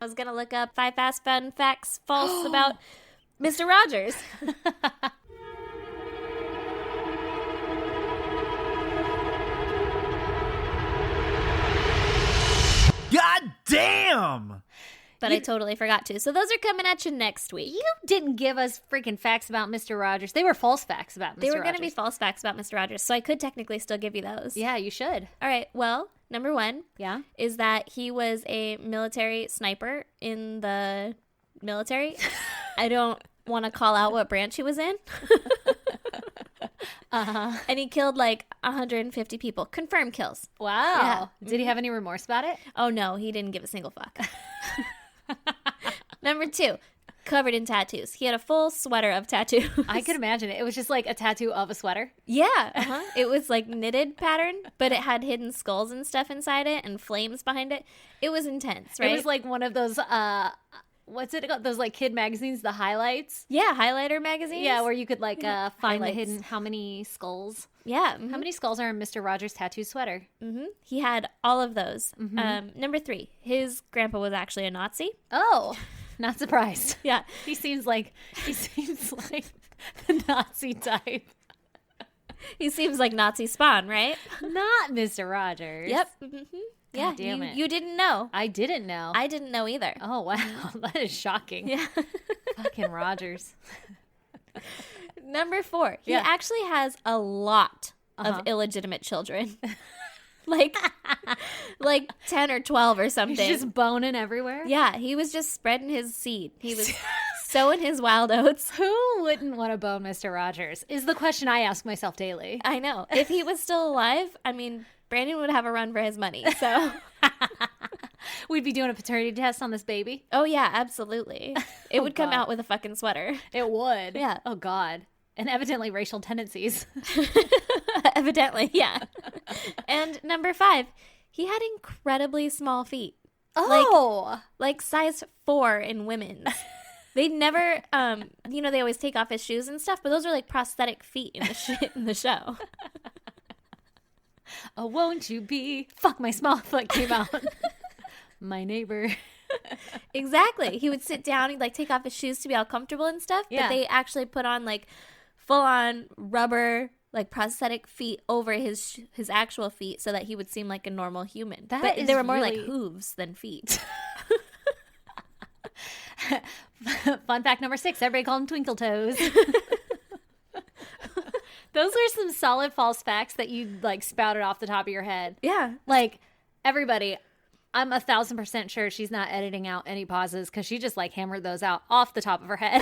I was going to look up 5 fast fun facts false about Mr. Rogers. God damn! But I totally forgot to. So those are coming at you next week. You didn't give us freaking facts about Mr. Rogers. They were false facts about Mr. They were Rogers. going to be false facts about Mr. Rogers, so I could technically still give you those. Yeah, you should. All right, well, number 1 Yeah. is that he was a military sniper in the military. I don't want to call out what branch he was in. And he killed like 150 people. Confirmed kills. Wow. Yeah. Did he have any remorse about it? Oh, no, he didn't give a single fuck. Number 2, covered in tattoos. He had a full sweater of tattoos. I could imagine it. It was just like a tattoo of a sweater. Yeah. It was like knitted pattern, but it had hidden skulls and stuff inside it and flames behind it. It was intense, right? It was like one of those, what's it called? Those like kid magazines, the highlights. Yeah, highlighter magazines. Yeah, where you could like find highlights. the hidden, how many skulls. Yeah. How many skulls are in Mr. Rogers' tattoo sweater? He had all of those. Number 3, his grandpa was actually a Nazi. Oh, not surprised. Yeah. He seems like the Nazi type. He seems like Nazi spawn, right? Not Mr. Rogers. Yep. Yeah, God damn it. You didn't know. I didn't know. I didn't know either. Oh, wow. That is shocking. Yeah. Fucking Rogers. Number 4, he actually has a lot of illegitimate children. like 10 or 12 or something. He's just boning everywhere. Yeah, he was just spreading his seed. He was sowing his wild oats. Who wouldn't want to bone Mr. Rogers is the question I ask myself daily. I know. If he was still alive, I mean, Brandon would have a run for his money. So we'd be doing a paternity test on this baby. Oh, yeah, absolutely. It would come out with a fucking sweater. It would. Yeah. Oh, God. And evidently racial tendencies. Evidently, yeah. And number 5, he had incredibly small feet. Oh. Like size 4 in women's. They never, they always take off his shoes and stuff, but those are like prosthetic feet in the show. Oh, won't you be? Fuck, my small foot came out. My neighbor. Exactly. He would sit down, he'd like take off his shoes to be all comfortable and stuff, Yeah. but they actually put on like full-on rubber, like prosthetic feet over his actual feet so that he would seem like a normal human. But they were more like hooves than feet. Fun fact number 6, everybody called him Twinkle Toes. Those are some solid false facts that you like spouted off the top of your head. Yeah. Like, everybody, I'm 1,000% sure she's not editing out any pauses because she just like hammered those out off the top of her head.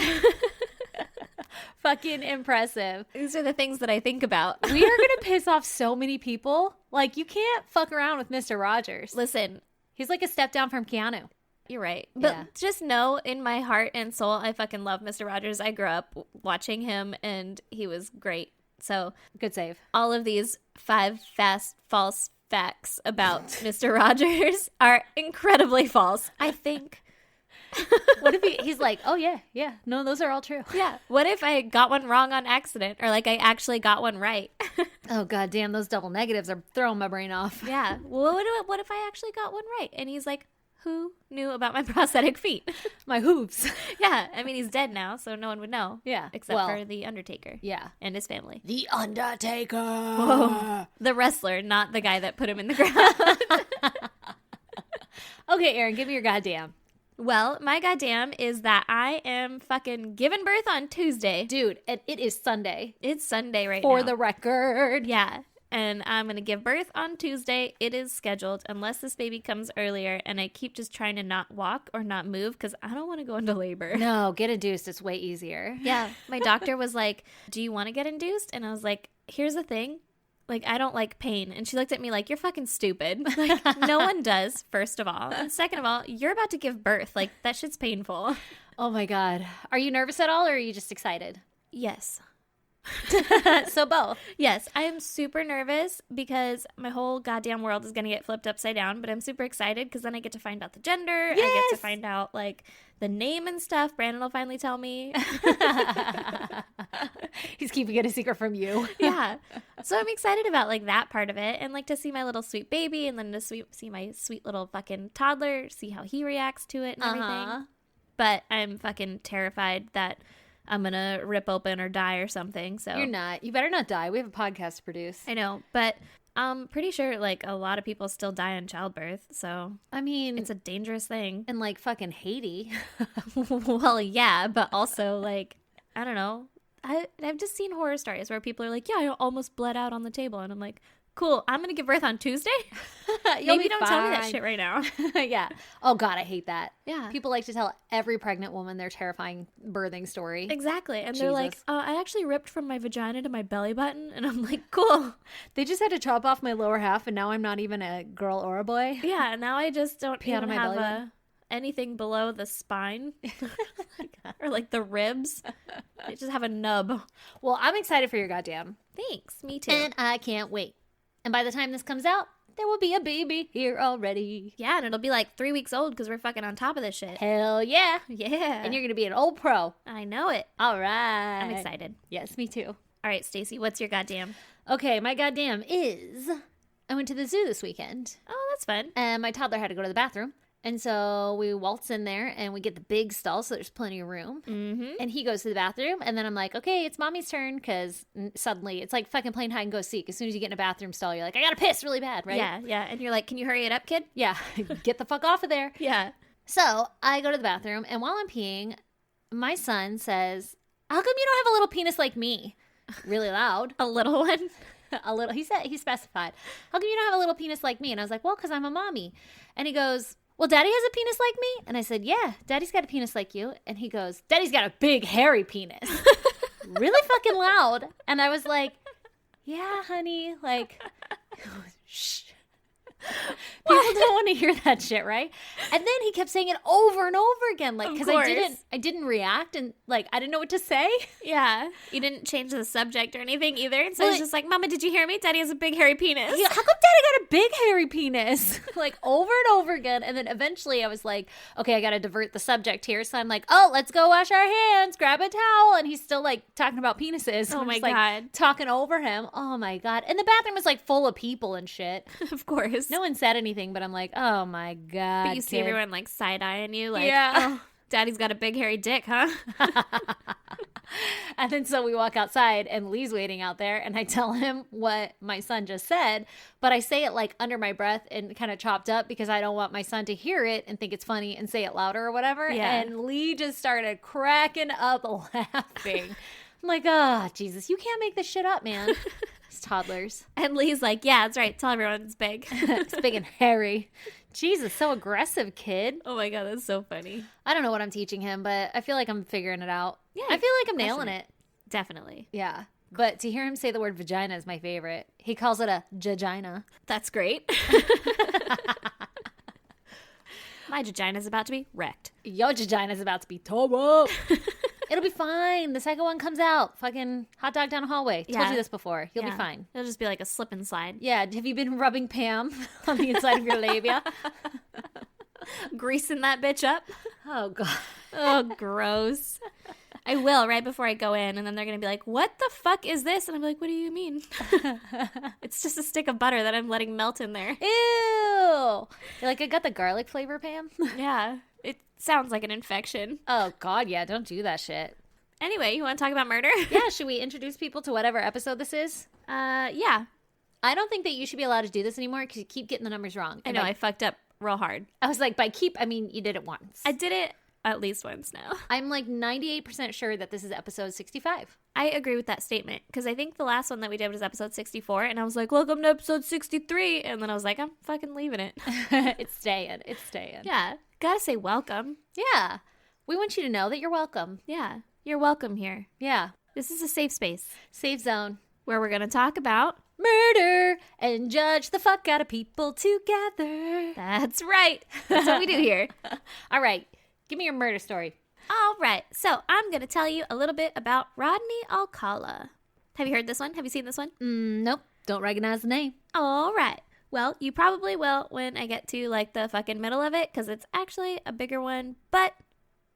Fucking impressive. These are the things that I think about. We are going to piss off so many people. Like, you can't fuck around with Mr. Rogers. Listen, he's like a step down from Keanu. You're right. But Yeah. just know in my heart and soul, I fucking love Mr. Rogers. I grew up watching him and he was great. So Good save. all of these 5 fast false facts about Mr. Rogers are incredibly false, I think. What if he's like, oh, yeah. No, those are all true. Yeah. What if I got one wrong on accident or like I actually got one right? Oh, God damn, those double negatives are throwing my brain off. Yeah. Well, what if I actually got one right? And he's like, who knew about my prosthetic feet? My hooves. Yeah. I mean, he's dead now, so no one would know. Yeah. Except Well, for the Undertaker. Yeah. And his family. The Undertaker. Whoa. The wrestler, not the guy that put him in the ground. Okay, Aaron, give me your goddamn. Well, my goddamn is that I am fucking giving birth on Tuesday. Dude, and it is Sunday. It's Sunday right For now. the record. Yeah. And I'm going to give birth on Tuesday. It is scheduled unless this baby comes earlier. And I keep just trying to not walk or not move because I don't want to go into labor. No, get induced. It's way easier. Yeah. My doctor was like, do you want to get induced? And I was like, here's the thing. Like, I don't like pain. And she looked at me like, you're fucking stupid. Like, no one does, first of all. And second of all, you're about to give birth. Like, that shit's painful. Oh, my God. Are you nervous at all or are you just excited? Yes. So both. Yes, I am super nervous because my whole goddamn world is going to get flipped upside down, but I'm super excited because then I get to find out the gender. I get to find out, like, the name and stuff. Brandon will finally tell me. He's keeping it a secret from you. Yeah. So I'm excited about, like, that part of it and, like, to see my little sweet baby and then to see my sweet little fucking toddler, see how he reacts to it and everything. But I'm fucking terrified that I'm going to rip open or die or something. So You're not. You better not die. We have a podcast to produce. I know, but I'm pretty sure like a lot of people still die in childbirth. So I mean, it's a dangerous thing. in like fucking Haiti. Well, yeah, but also like, I don't know. I've just seen horror stories where people are like, yeah, I almost bled out on the table. And I'm like, cool, I'm going to give birth on Tuesday? Maybe don't tell me that shit right now. Yeah. Oh, God, I hate that. Yeah. People like to tell every pregnant woman their terrifying birthing story. Exactly. And they're like, I actually ripped from my vagina to my belly button. And I'm like, cool. They just had to chop off my lower half, and now I'm not even a girl or a boy. Yeah, now I just don't Pee out of even my have belly button. anything below the spine. Or like the ribs. I just have a nub. Well, I'm excited for your goddamn. Thanks. Me too. And I can't wait. And by the time this comes out, there will be a baby here already. Yeah, and it'll be like 3 weeks old because we're fucking on top of this shit. Hell yeah. Yeah. And you're going to be an old pro. I know it. All right. I'm excited. Yes, me too. All right, Stacey, what's your goddamn? Okay, my goddamn is I went to the zoo this weekend. Oh, that's fun. And my toddler had to go to the bathroom. And so we waltz in there and we get the big stall, so there's plenty of room. Mm-hmm. And he goes to the bathroom, and then I'm like, okay, it's mommy's turn, because suddenly it's like fucking playing hide and go seek. As soon as you get in a bathroom stall, you're like, I gotta piss really bad, right? Yeah, yeah. And you're like, can you hurry it up, kid? Yeah, get the fuck off of there. Yeah. So I go to the bathroom, and while I'm peeing, my son says, how come you don't have a little penis like me? Really loud. A little one? A little, he specified, how come you don't have a little penis like me? And I was like, well, because I'm a mommy. And he goes, well, daddy has a penis like me? And I said, yeah, daddy's got a penis like you. And he goes, daddy's got a big hairy penis. Really fucking loud. And I was like, yeah, honey, like, shh. People don't want to hear that shit, right? And then he kept saying it over and over again, like, because I didn't react, and like I didn't know what to say. Yeah. You didn't change the subject or anything either. So it's just like, Mama, did you hear me? Daddy has a big hairy penis. Yeah, how come daddy got a big hairy penis? Like over and over again. And then eventually I was like, okay, I got to divert the subject here. So I'm like, oh, let's go wash our hands, grab a towel. And he's still like talking about penises. Oh I'm my just, like, God. talking over him. Oh my God. And the bathroom was like full of people and shit. Of course. No one said anything, but I'm like, oh my God. But you see everyone like side-eyeing you, like, Yeah. oh, daddy's got a big hairy dick, huh? And then so we walk outside, and Lee's waiting out there, and I tell him what my son just said, but I say it like under my breath and kind of chopped up because I don't want my son to hear it and think it's funny and say it louder or whatever. Yeah. And Lee just started cracking up laughing. I'm like, oh, Jesus, you can't make this shit up, man. It's toddlers. And Lee's like, yeah, that's right. Tell everyone it's big. It's big and hairy. Jesus, so aggressive, kid. Oh my God, that's so funny. I don't know what I'm teaching him, but I feel like I'm figuring it out. Yeah, I feel like I'm nailing it. Definitely. Yeah. But to hear him say the word vagina is my favorite. He calls it a jagina. That's great. My vagina's about to be wrecked. Your vagina's about to be tore up. It'll be fine. The second one comes out. Fucking hot dog down the hallway. Told you this before. You'll be fine. It'll just be like a slip and slide. Yeah. Have you been rubbing Pam on the inside of your labia? Greasing that bitch up. Oh, God. Oh, gross. I will right before I go in, and then they're going to be like, what the fuck is this? And I'm like, what do you mean? It's just a stick of butter that I'm letting melt in there. Ew. You're like, I got the garlic flavor, Pam. Yeah. It sounds like an infection. Oh, God, yeah. Don't do that shit. Anyway, you want to talk about murder? Yeah, should we introduce people to whatever episode this is? Yeah. I don't think that you should be allowed to do this anymore because you keep getting the numbers wrong. I know, I fucked up real hard. I was like, by keep, I mean, you did it once. I did it at least once now. I'm like 98% sure that this is episode 65. I agree with that statement because I think the last one that we did was episode 64, and I was like, welcome to episode 63, and then I was like, I'm fucking leaving it. It's staying. It's staying. Yeah. Gotta say welcome. Yeah. We want you to know that you're welcome. Yeah. You're welcome here. Yeah. This is a safe space Safe zone. where we're going to talk about Murder and judge the fuck out of people together. That's right. That's what we do here. All right. Give me your murder story. All right. So I'm going to tell you a little bit about Rodney Alcala. Have you heard this one? Have you seen this one? Nope. Don't recognize the name. All right. Well, you probably will when I get to like the fucking middle of it because it's actually a bigger one. But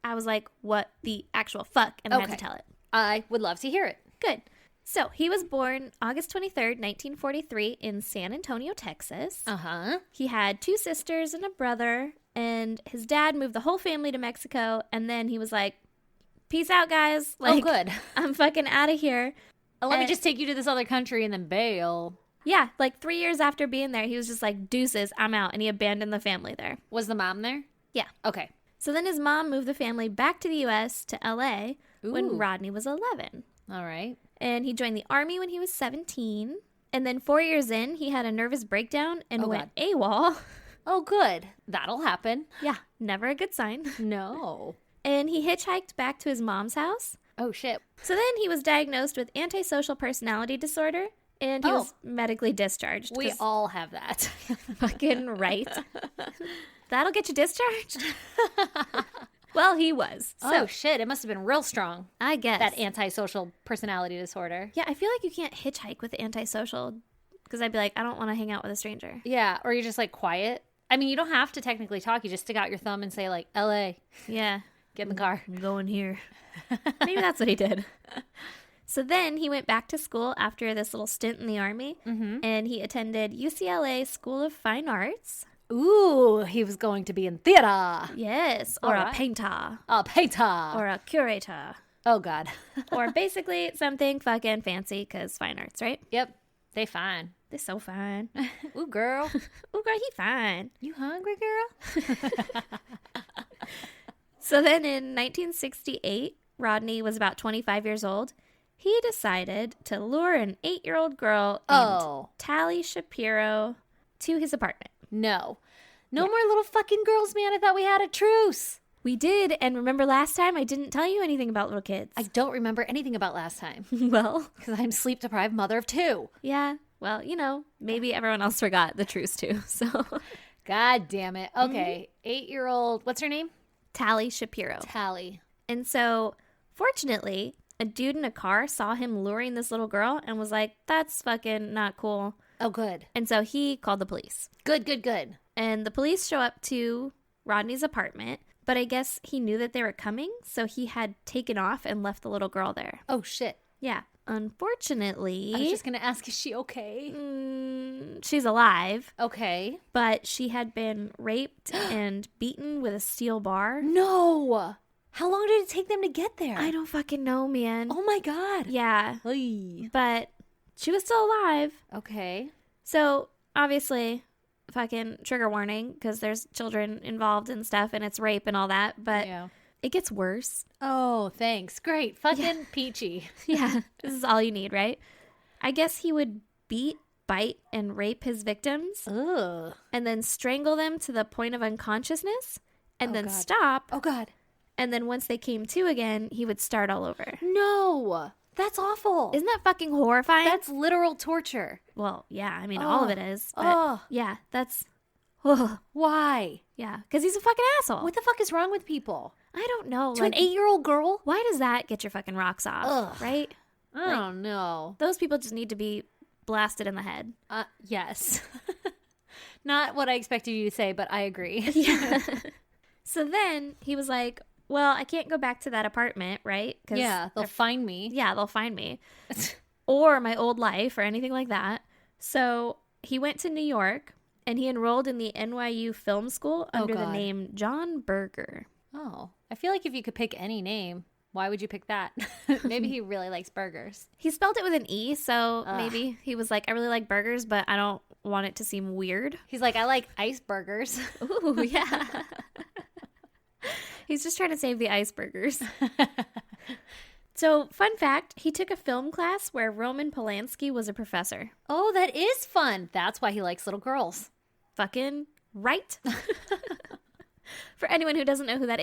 I was like, what the actual fuck? And I had to tell it. I would love to hear it. Good. So he was born August 23rd, 1943 in San Antonio, Texas. Uh-huh. He had 2 sisters and a brother, and his dad moved the whole family to Mexico, and then he was like, peace out, guys. Like, good. I'm fucking out of here. Let me just take you to this other country and then bail. Yeah, like 3 years after being there, he was just like, deuces, I'm out, and he abandoned the family there. Was the mom there? Yeah. Okay. So then his mom moved the family back to the U.S. to L.A. when Ooh. Rodney was 11. All right. And he joined the Army when he was 17. And then 4 years in, he had a nervous breakdown and went AWOL. Oh, good. That'll happen. Yeah, never a good sign. No. And he hitchhiked back to his mom's house. Oh, shit. So then he was diagnosed with antisocial personality disorder, and he was medically discharged. We all have that. Fucking right. That'll get you discharged? Well, he was. So, Oh, shit. It must have been real strong, I guess. that antisocial personality disorder. Yeah, I feel like you can't hitchhike with antisocial because I'd be like, I don't want to hang out with a stranger. Yeah. Or you're just like quiet. I mean, you don't have to technically talk. You just stick out your thumb and say like, LA, Yeah. get in the car. I'm going here. Maybe that's what he did. So then he went back to school after this little stint in the Army, and he attended UCLA School of Fine Arts. Ooh, he was going to be in theater. Yes, or All a right. painter, A painter. or a curator, Oh, God. or basically something fucking fancy because fine arts, right? Yep. They fine. They're so fine. Ooh, girl. Oh, girl, he fine. You hungry, girl? So then in 1968, Rodney was about 25 years old. He decided to lure an 8-year-old girl named Tally Shapiro to his apartment. No. No more little fucking girls, man. I thought we had a truce. We did, and remember last time I didn't tell you anything about little kids. I don't remember anything about last time Well, because I'm sleep-deprived mother of 2. yeah. Well, you know, maybe everyone else forgot the truce too. So, God damn it. Okay. 8-year-old. What's her name? Tally Shapiro. Tally. And so, fortunately, a dude in a car saw him luring this little girl and was like, that's fucking not cool. Oh, good. And so he called the police. Good, good, good. And the police show up to Rodney's apartment, but I guess he knew that they were coming, so he had taken off and left the little girl there. Oh, shit. Yeah. Unfortunately, I was just going to ask, is she okay? she's alive, Okay. but she had been raped and beaten with a steel bar. No. How long did it take them to get there? I don't fucking know, man. Oh, my God. Yeah. Oy. But she was still alive. Okay. So, obviously, fucking trigger warning, because there's children involved and stuff, and it's rape and all that, but Yeah. it gets worse. Oh, thanks. Great. Fucking peachy. Yeah, this is all you need, right? I guess he would beat, bite, and rape his victims, Ugh. and then strangle them to the point of unconsciousness, and Oh, then God. stop, Oh, God. and then once they came to again, he would start all over. No. That's awful. Isn't that fucking horrifying? That's literal torture. Well, yeah, I mean, all of it is. But Oh. yeah, that's... Ugh. Why? Yeah, because he's a fucking asshole. What the fuck is wrong with people? I don't know. To an 8-year-old girl? Why does that get your fucking rocks off? Ugh. Right? I don't know. Those people just need to be blasted in the head. Yes. Not what I expected you to say, but I agree. Yeah. So then he was like, well, I can't go back to that apartment, right? 'Cause Yeah, they'll find me. yeah, they'll find me. Or my old life or anything like that. So he went to New York and he enrolled in the NYU Film School under the God. name John Berger. Oh, I feel like if you could pick any name, why would you pick that? Maybe he really likes burgers. He spelled it with an E, so maybe he was like, I really like burgers, but I don't want it to seem weird. He's like, I like ice burgers. Ooh, yeah. He's just trying to save the ice burgers. So, fun fact, he took a film class where Roman Polanski was a professor. Oh, that is fun. That's why he likes little girls. Fucking right. For anyone who doesn't know who that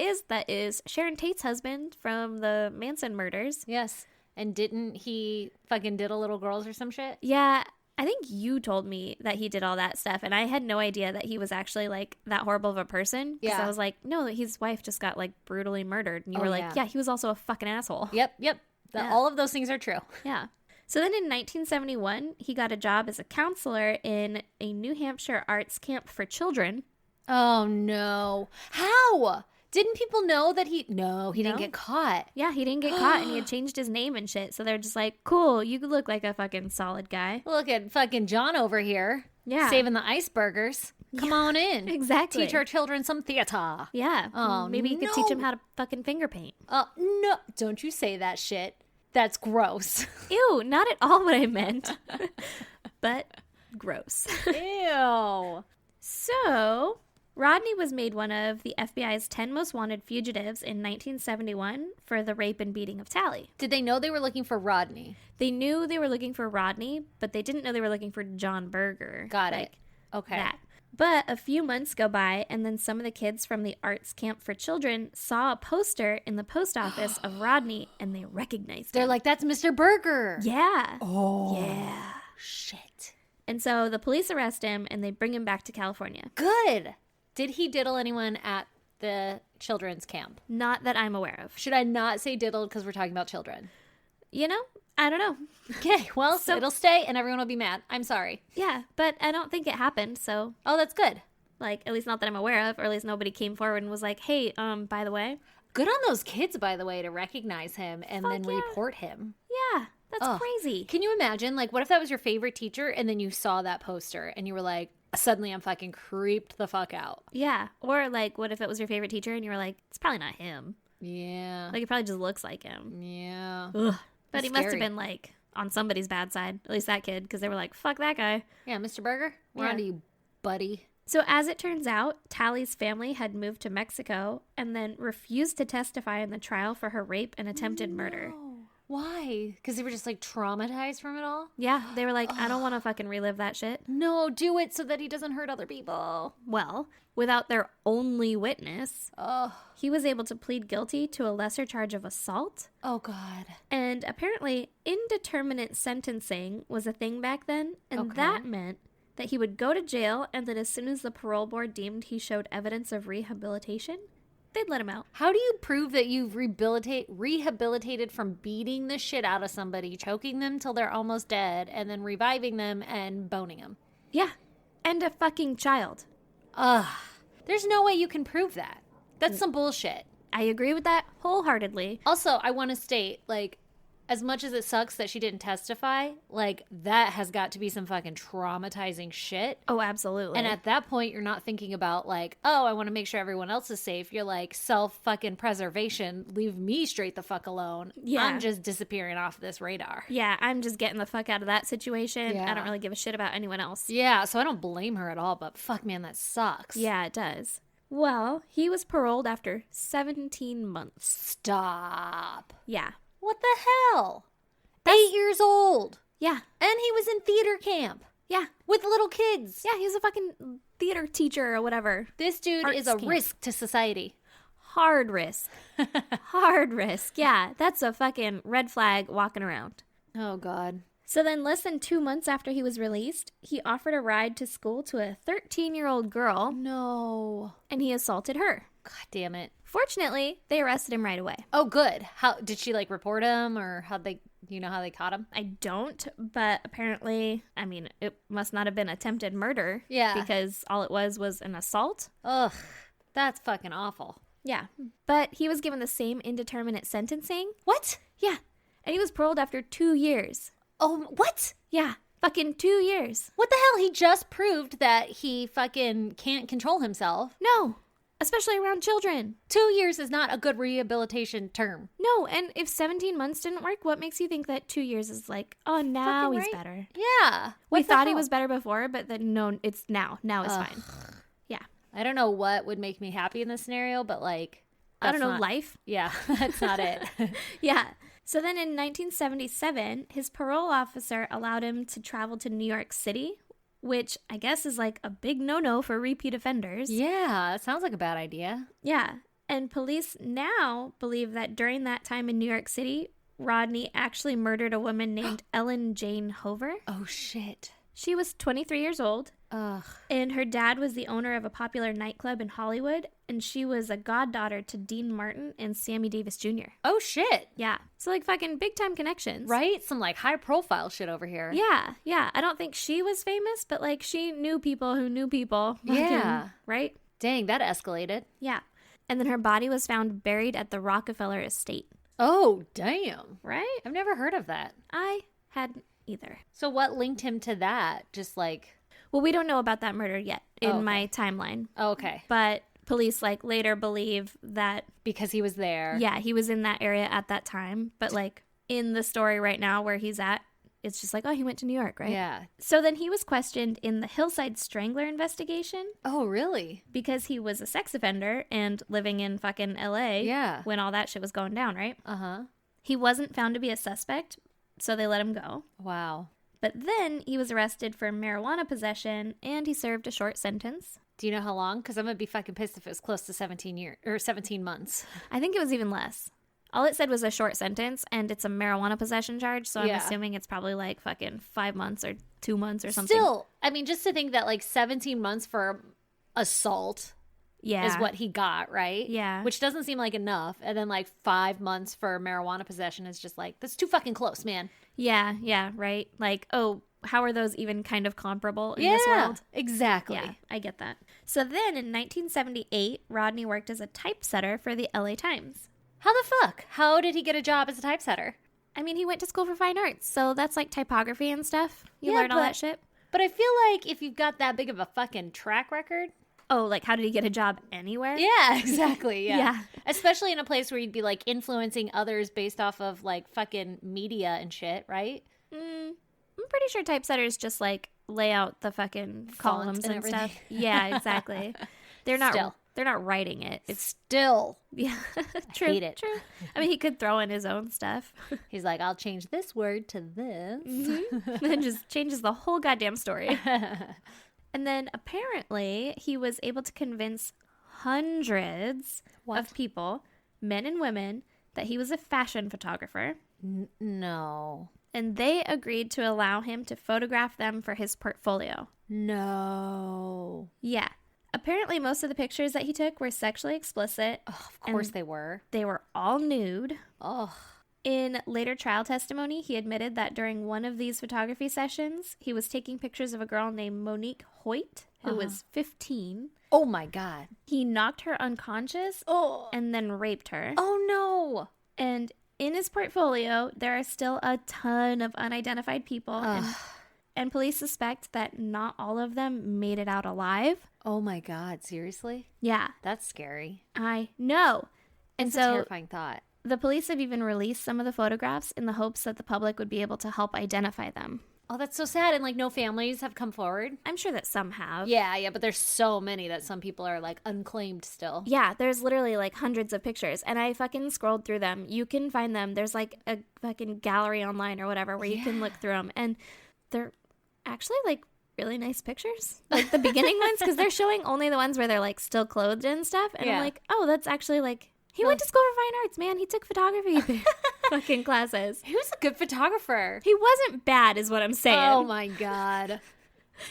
is Sharon Tate's husband from the Manson murders. Yes. And didn't he fucking diddle little girls or some shit? Yeah, I think you told me that he did all that stuff, and I had no idea that he was actually, like, that horrible of a person. Because Yeah. I was like, no, his wife just got, like, brutally murdered. And you Oh, were like, yeah. yeah, he was also a fucking asshole. Yep. Yeah. All of those things are true. Yeah. So then in 1971, he got a job as a counselor in a New Hampshire arts camp for children. Oh, no. How? Didn't people know that he... No, he didn't get caught. Yeah, he didn't get caught, and he had changed his name and shit. So they're just like, cool, you look like a fucking solid guy. Look at fucking John over here. Yeah. Saving the icebergers. Come on in. Exactly. Teach our children some theater. Yeah. Oh, maybe you could no. teach him how to fucking finger paint. No. Don't you say that shit. That's gross. Ew, not at all what I meant. But gross. Ew. So, Rodney was made one of the FBI's 10 most wanted fugitives in 1971 for the rape and beating of Tally. Did they know they were looking for Rodney? They knew they were looking for Rodney, but they didn't know they were looking for John Berger. Got it. Okay. That. But a few months go by, and then some of the kids from the arts camp for children saw a poster in the post office of Rodney, and they recognized They're him. like, that's Mr. Berger. Yeah. Oh. Yeah. Shit. And so the police arrest him, and they bring him back to California. Good. Did he diddle anyone at the children's camp? Not that I'm aware of. Should I not say diddled because we're talking about children? You know, I don't know. Okay, well, so it'll stay and everyone will be mad. I'm sorry. Yeah, but I don't think it happened, so... Oh, that's good. Like, at least not that I'm aware of, or at least nobody came forward and was like, hey, by the way. Good on those kids, by the way, to recognize him and then yeah. report him. Yeah, that's crazy. Can you imagine, like, what if that was your favorite teacher and then you saw that poster and you were like, suddenly I'm fucking creeped the fuck out. Yeah, or like, what if it was your favorite teacher and you were like, it's probably not him. Yeah. Like, it probably just looks like him. Yeah. Ugh. But That's he must have scary. been, like, on somebody's bad side, at least that kid, because they were like, fuck that guy. Yeah, Mr. Berger, we're Yeah. on to you, buddy. So as it turns out, Tally's family had moved to Mexico and then refused to testify in the trial for her rape and attempted murder. Why? Because they were just like traumatized from it all? Yeah, they were like, I don't want to fucking relive that shit. No, do it so that he doesn't hurt other people. Well, without their only witness, Oh, he was able to plead guilty to a lesser charge of assault. oh God. And apparently, indeterminate sentencing was a thing back then, and Okay. that meant that he would go to jail, and that as soon as the parole board deemed he showed evidence of rehabilitation, they'd let him out. How do you prove that you've rehabilitated from beating the shit out of somebody, choking them till they're almost dead, and then reviving them and boning them? Yeah, and a fucking child. Ugh. There's no way you can prove that. That's some bullshit. I agree with that wholeheartedly. Also, I want to state, like, as much as it sucks that she didn't testify, like, that has got to be some fucking traumatizing shit. Oh, absolutely. And at that point, you're not thinking about, like, oh, I want to make sure everyone else is safe. You're like, self-fucking-preservation. Leave me straight the fuck alone. Yeah. I'm just disappearing off this radar. yeah, I'm just getting the fuck out of that situation. Yeah. I don't really give a shit about anyone else. Yeah, so I don't blame her at all, but fuck, man, that sucks. Yeah, it does. Well, he was paroled after 17 months. Stop. Yeah. What the hell? 8 years old. Yeah. And he was in theater camp Yeah. with little kids. Yeah, he was a fucking theater teacher or whatever. This dude Arts is a camp. risk to society. Hard risk. Hard risk. Yeah, that's a fucking red flag walking around. Oh, God. So then, less than 2 months after he was released, he offered a ride to school to a 13-year-old girl, No. and he assaulted her. God damn it. Fortunately, they arrested him right away. Oh, good. How did she like report him, or how they? You know how they caught him? I don't, but apparently, I mean, it must not have been attempted murder. Yeah. Because all it was an assault. Ugh, that's fucking awful. Yeah. But he was given the same indeterminate sentencing. What? Yeah. And he was paroled after 2 years. Oh, what? Yeah. Fucking 2 years. What the hell? He just proved that he fucking can't control himself. No. Especially around children. 2 years is not a good rehabilitation term. No, and if 17 months didn't work, what makes you think that 2 years is like, oh, now Fucking he's right. better? Yeah. We What the thought he hell? was better before, but then no, it's now. Now it's fine. Yeah. I don't know what would make me happy in this scenario, but like, I don't that's know, not- life. Yeah, that's not it. Yeah. So then in 1977, his parole officer allowed him to travel to New York City, which I guess is like a big no-no for repeat offenders. Yeah, that sounds like a bad idea. Yeah. And police now believe that during that time in New York City, Rodney actually murdered a woman named Ellen Jane Hover. Oh shit. She was 23 years old, Ugh. and her dad was the owner of a popular nightclub in Hollywood, and she was a goddaughter to Dean Martin and Sammy Davis Jr. Oh, shit. Yeah. So, like, fucking big-time connections. Right? Some, like, high-profile shit over here. Yeah. I don't think she was famous, but, like, she knew people who knew people. Yeah. Right? Dang, that escalated. Yeah. And then her body was found buried at the Rockefeller estate. Oh, damn. Right? I've never heard of that. I hadn't either. So what linked him to that? Just like... Well, we don't know about that murder yet in Oh, okay. my timeline. Oh, okay. But police, like, later believe that, Because he was there. yeah, he was in that area at that time. But, like, in the story right now where he's at, it's just like, oh, he went to New York, right? Yeah. So then he was questioned in the Hillside Strangler investigation Oh, really? because he was a sex offender and living in fucking LA Yeah. when all that shit was going down, right? Uh-huh. He wasn't found to be a suspect, so they let him go. Wow. But then he was arrested for marijuana possession and he served a short sentence. Do you know how long? Because I'm going to be fucking pissed if it was close to 17 months. I think it was even less. All it said was a short sentence and it's a marijuana possession charge, so I'm Yeah. assuming it's probably like fucking 5 months or 2 months or something. Still, I mean, just to think that like 17 months for assault yeah. is what he got, right? Yeah. Which doesn't seem like enough. And then like 5 months for marijuana possession is just like, that's too fucking close, man. Yeah, right? Like, oh, how are those even kind of comparable in this world? Exactly. Yeah, I get that. So then in 1978, Rodney worked as a typesetter for the LA Times. How the fuck? How did he get a job as a typesetter? I mean, he went to school for fine arts, so that's like typography and stuff. You Yeah, learn all but- that shit. But I feel like if you've got that big of a fucking track record. Oh, like how did he get a job anywhere? Yeah, exactly. Yeah. Yeah. Especially in a place where you'd be like influencing others based off of like fucking media and shit, right? I'm pretty sure typesetters just like lay out the fucking columns and and stuff. everything. Yeah, exactly. They're not Still. they're not writing it. It's Still. yeah. True. hate it. True. I mean, he could throw in his own stuff. He's like, I'll change this word to this. And just changes the whole goddamn story. And then apparently he was able to convince hundreds of people, men and women, that he was a fashion photographer. No. And they agreed to allow him to photograph them for his portfolio. No. Yeah. Apparently most of the pictures that he took were sexually explicit. Oh, of course And they were. They were all nude. Oh. In later trial testimony, he admitted that during one of these photography sessions, he was taking pictures of a girl named Monique Hoyt, who was 15. Oh my God. He knocked her unconscious and then raped her. Oh no. And in his portfolio, there are still a ton of unidentified people. And police suspect that not all of them made it out alive. Oh my God. Seriously? Yeah, That's scary. I know. And It's a so terrifying thought. the police have even released some of the photographs in the hopes that the public would be able to help identify them. Oh, that's so sad. And like no families have come forward. I'm sure that some have. Yeah, but there's so many that some people are like unclaimed still. Yeah, there's literally like hundreds of pictures, and I fucking scrolled through them. You can find them. There's like a fucking gallery online or whatever where you can look through them, and they're actually like really nice pictures. Like the beginning ones, because they're showing only the ones where they're like still clothed and stuff, and I'm like, oh, that's actually like he went to school for fine arts, man. He took photography fucking classes. He was a good photographer. He wasn't bad, is what I'm saying. Oh my God.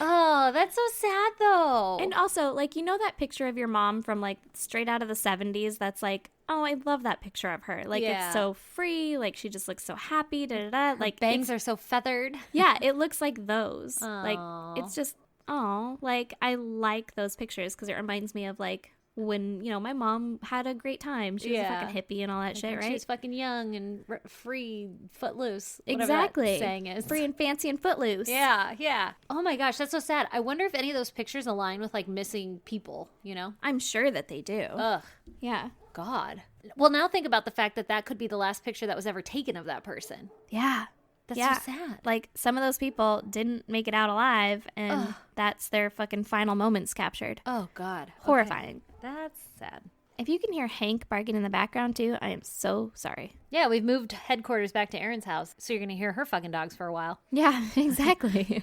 Oh, that's so sad though. And also, like, you know that picture of your mom from, like, straight out of the 70s that's like, oh, I love that picture of her. Like, Yeah. it's so free. Like, she just looks so happy. Da-da-da. Like, bangs are so feathered. yeah, it looks like those. Aw. Like, it's just, oh, like, I like those pictures because it reminds me of, like, when, you know, my mom had a great time. She was a fucking hippie and all that shit, right? She was fucking young and free, footloose. whatever Exactly. that saying is. Free and fancy and footloose. Yeah. Oh my gosh, that's so sad. I wonder if any of those pictures align with like missing people, you know? I'm sure that they do. Ugh. Yeah. God. Well, now think about the fact that that could be the last picture that was ever taken of that person. Yeah. That's yeah. so sad. Like, some of those people didn't make it out alive, and that's their fucking final moments captured. Oh, God. Okay. Horrifying. That's sad. If you can hear Hank barking in the background, too, I am so sorry. Yeah, we've moved headquarters back to Erin's house, so you're going to hear her fucking dogs for a while. Yeah, exactly.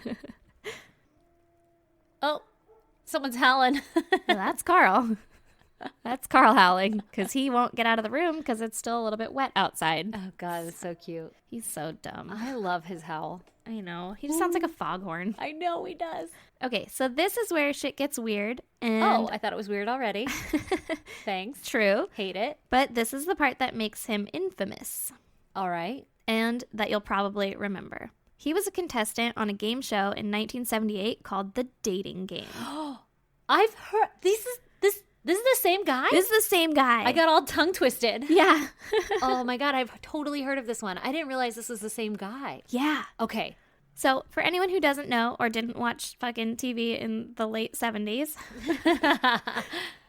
Oh, someone's howling. Well, that's Carl. That's Carl howling because he won't get out of the room because it's still a little bit wet outside. Oh, God, that's so cute. He's so dumb. I love his howl. I know. He just sounds like a foghorn. I know he does. Okay, so this is where shit gets weird. And Oh, I thought it was weird already. Thanks. True. Hate it. But this is the part that makes him infamous All right. and that you'll probably remember. He was a contestant on a game show in 1978 called The Dating Game. I've heard this is the same guy? This is the same guy. I got all tongue twisted. Yeah. Oh my God, I've totally heard of this one. I didn't realize this was the same guy. Yeah. Okay. So, for anyone who doesn't know or didn't watch fucking TV in the late 70s,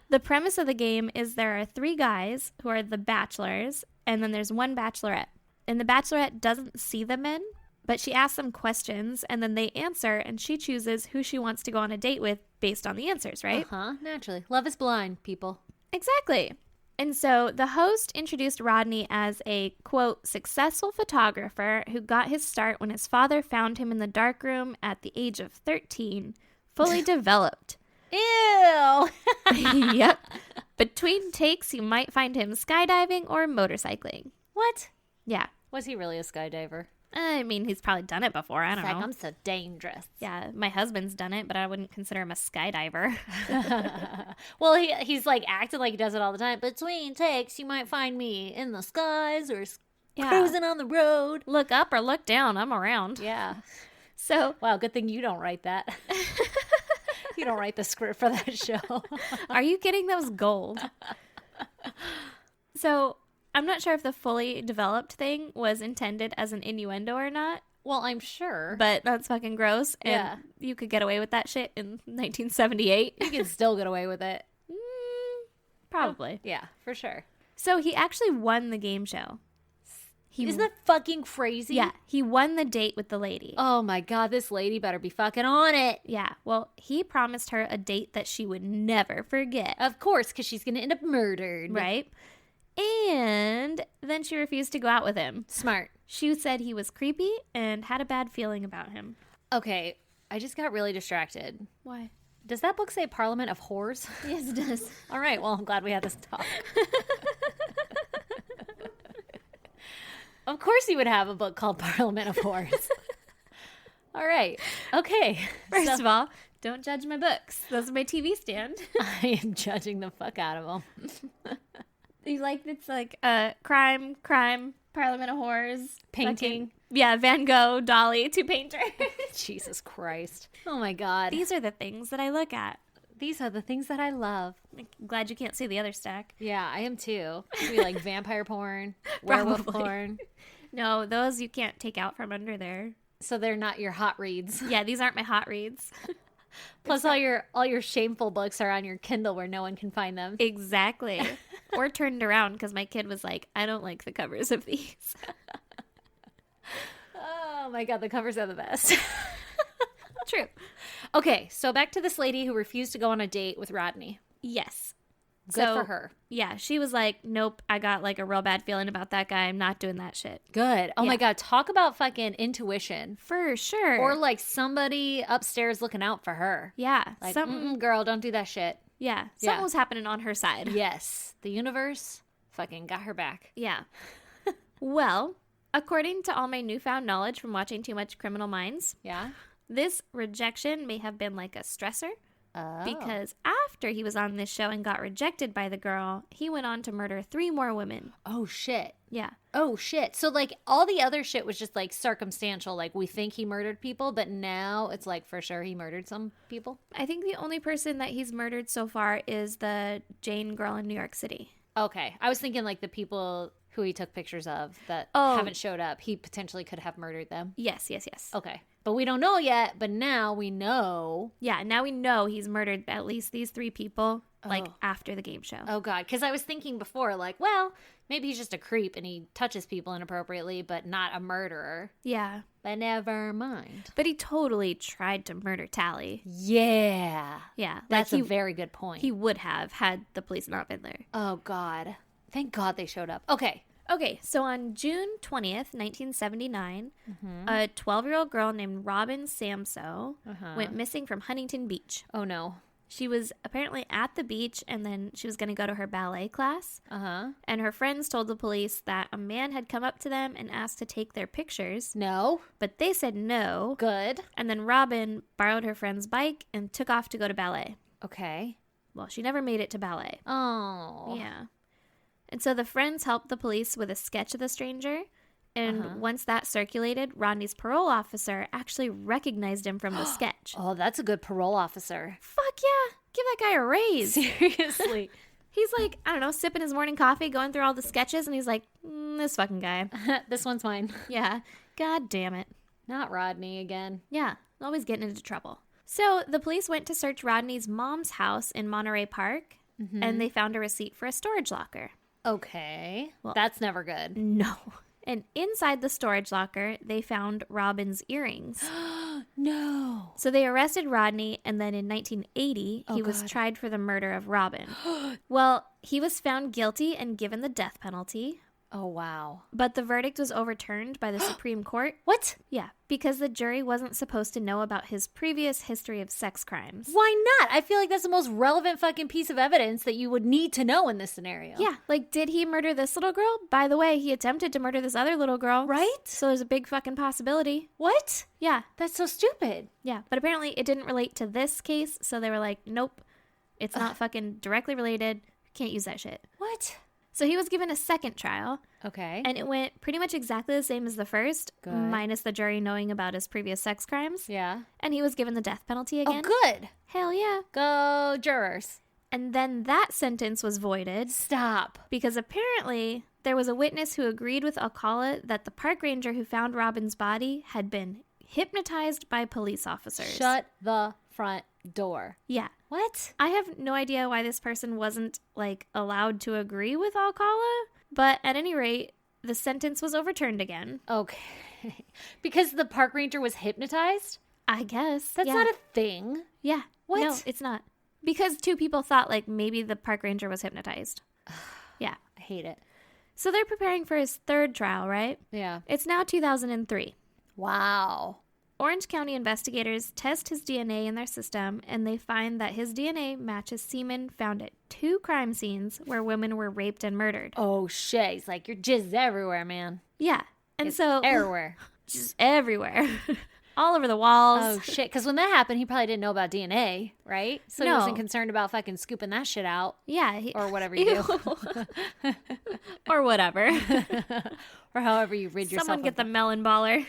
the premise of the game is there are 3 guys who are the bachelors, and then there's one bachelorette. And the bachelorette doesn't see the men, but she asks them questions, and then they answer, and she chooses who she wants to go on a date with based on the answers, right? Uh-huh, naturally. Love is blind, people. Exactly. And so the host introduced Rodney as a, quote, successful photographer who got his start when his father found him in the darkroom at the age of 13, fully developed. Ew! Yep. Between takes, you might find him skydiving or motorcycling. What? Yeah. Was he really a skydiver? I mean, he's probably done it before. I don't know. I'm so dangerous. Yeah, my husband's done it, but I wouldn't consider him a skydiver. Well, he's like acting like he does it all the time. Between takes, you might find me in the skies or cruising on the road. Look up or look down. I'm around. Yeah. So, Wow, good thing you don't write that. You don't write the script for that show. are you kidding? That was gold. So, I'm not sure if the fully developed thing was intended as an innuendo or not, Well, I'm sure. but that's fucking gross. And Yeah. you could get away with that shit in 1978. You can still get away with it. Probably. Yeah, for sure. So he actually won the game show. Isn't that fucking crazy? Yeah, he won the date with the lady. Oh my God, this lady better be fucking on it. Yeah, well, he promised her a date that she would never forget. Of course, because she's going to end up murdered. Right? And then she refused to go out with him. Smart. She said he was creepy and had a bad feeling about him. Okay, I just got really distracted. Why? Does that book say Parliament of Whores? Yes, it does. All right, well, I'm glad we had this talk. Of course you would have a book called Parliament of Whores. All right. Okay. First of all, don't judge my books. Those are my TV stand. I am judging the fuck out of them. You like, it's like crime, Parliament of Whores. Painting. Fucking, yeah, Van Gogh, Dolly, 2 painters. Jesus Christ. Oh my God. These are the things that I look at. These are the things that I love. I'm glad you can't see the other stack. Yeah, I am too. Maybe like vampire porn, werewolf Probably. porn. No, those you can't take out from under there. So they're not your hot reads. Yeah, these aren't my hot reads. Plus all your shameful books are on your Kindle where no one can find them. Exactly. Or turned around because my kid was like, I don't like the covers of these. Oh my God, the covers are the best. True. Okay, so back to this lady who refused to go on a date with Rodney. Yes. Good So, for her. Yeah, she was like, nope, I got like a real bad feeling about that guy. I'm not doing that shit. Good. Oh Yeah. my God, talk about fucking intuition. For sure. Or like somebody upstairs looking out for her. yeah, Like, something. girl, don't do that shit. Yeah, Yeah. something was happening on her side. Yes, the universe fucking got her back. Yeah. Well, according to all my newfound knowledge from watching too much Criminal Minds, Yeah? this rejection may have been like a stressor. Oh. Because after he was on this show and got rejected by the girl, he went on to murder 3 more women. Oh, shit. Yeah. Oh, shit. So, like, all the other shit was just, like, circumstantial. Like, we think he murdered people, but now it's, like, for sure he murdered some people. I think the only person that he's murdered so far is the Jane girl in New York City. Okay. I was thinking, like, the people who he took pictures of that Oh. haven't showed up. He potentially could have murdered them. Yes. Okay. But we don't know yet, but now we know. Yeah, now we know he's murdered at least these 3 people, like, Oh. after the game show. Oh, God. Because I was thinking before, like, well, maybe he's just a creep and he touches people inappropriately, but not a murderer. Yeah. But never mind. But he totally tried to murder Tally. Yeah. Yeah. That's like a very good point. He would have had the police not been there. Oh, God. Thank God they showed up. Okay. Okay, so on June 20th, 1979, Mm-hmm. a 12-year-old girl named Robin Samso Uh-huh. went missing from Huntington Beach. Oh, no. She was apparently at the beach, and then she was going to go to her ballet class. Uh-huh. And her friends told the police that a man had come up to them and asked to take their pictures. No. But they said no. Good. And then Robin borrowed her friend's bike and took off to go to ballet. Okay. Well, she never made it to ballet. Oh. Yeah. And so the friends helped the police with a sketch of the stranger. And once that circulated, Rodney's parole officer actually recognized him from the sketch. Oh, that's a good parole officer. Fuck yeah. Give that guy a raise. Seriously. He's like, I don't know, sipping his morning coffee, going through all the sketches, and he's like, this fucking guy. This one's mine. Yeah. God damn it. Not Rodney again. Yeah. Always getting into trouble. So the police went to search Rodney's mom's house in Monterey Park, and they found a receipt for a storage locker. Okay. Well- That's never good. No. And inside the storage locker, they found Robin's earrings. No. So they arrested Rodney, and then in 1980, he was God. tried for the murder of Robin. Well, he was found guilty and given the death penalty, Oh, wow. but the verdict was overturned by the Supreme Court. What? Yeah, because the jury wasn't supposed to know about his previous history of sex crimes. Why not? I feel like that's the most relevant fucking piece of evidence that you would need to know in this scenario. Yeah, like, did he murder this little girl? By the way, he attempted to murder this other little girl. Right? So there's a big fucking possibility. What? Yeah, That's so stupid. yeah. But apparently it didn't relate to this case, so they were like, nope, it's not fucking directly related. Can't use that shit. What? So he was given a second trial, Okay. and it went pretty much exactly the same as the first, Good. minus the jury knowing about his previous sex crimes. Yeah. And he was given the death penalty again. Oh, good. Hell yeah. Go jurors. And then that sentence was voided Stop. because apparently there was a witness who agreed with Alcala that the park ranger who found Robin's body had been hypnotized by police officers. Shut the front door. Yeah. What? I have no idea why this person wasn't, like, allowed to agree with Alcala, but at any rate, the sentence was overturned again. Okay. Because the park ranger was hypnotized? I guess. That's yeah. not a thing. Yeah. What? No, it's not. Because two people thought, like, maybe the park ranger was hypnotized. Yeah. I hate it. So they're preparing for his third trial, right? Yeah. It's now 2003. Wow. Orange County investigators test his DNA in their system, and they find that his DNA matches semen found at 2 crime scenes where women were raped and murdered. Oh, shit. He's like, your jizz everywhere, man. Yeah. And It's so everywhere. just everywhere. All over the walls. Oh, shit. Because when that happened, he probably didn't know about DNA, right? So he No. wasn't concerned about fucking scooping that shit out. Yeah. Or whatever you do. Or whatever. Or however you rid yourself Someone get of the melon baller.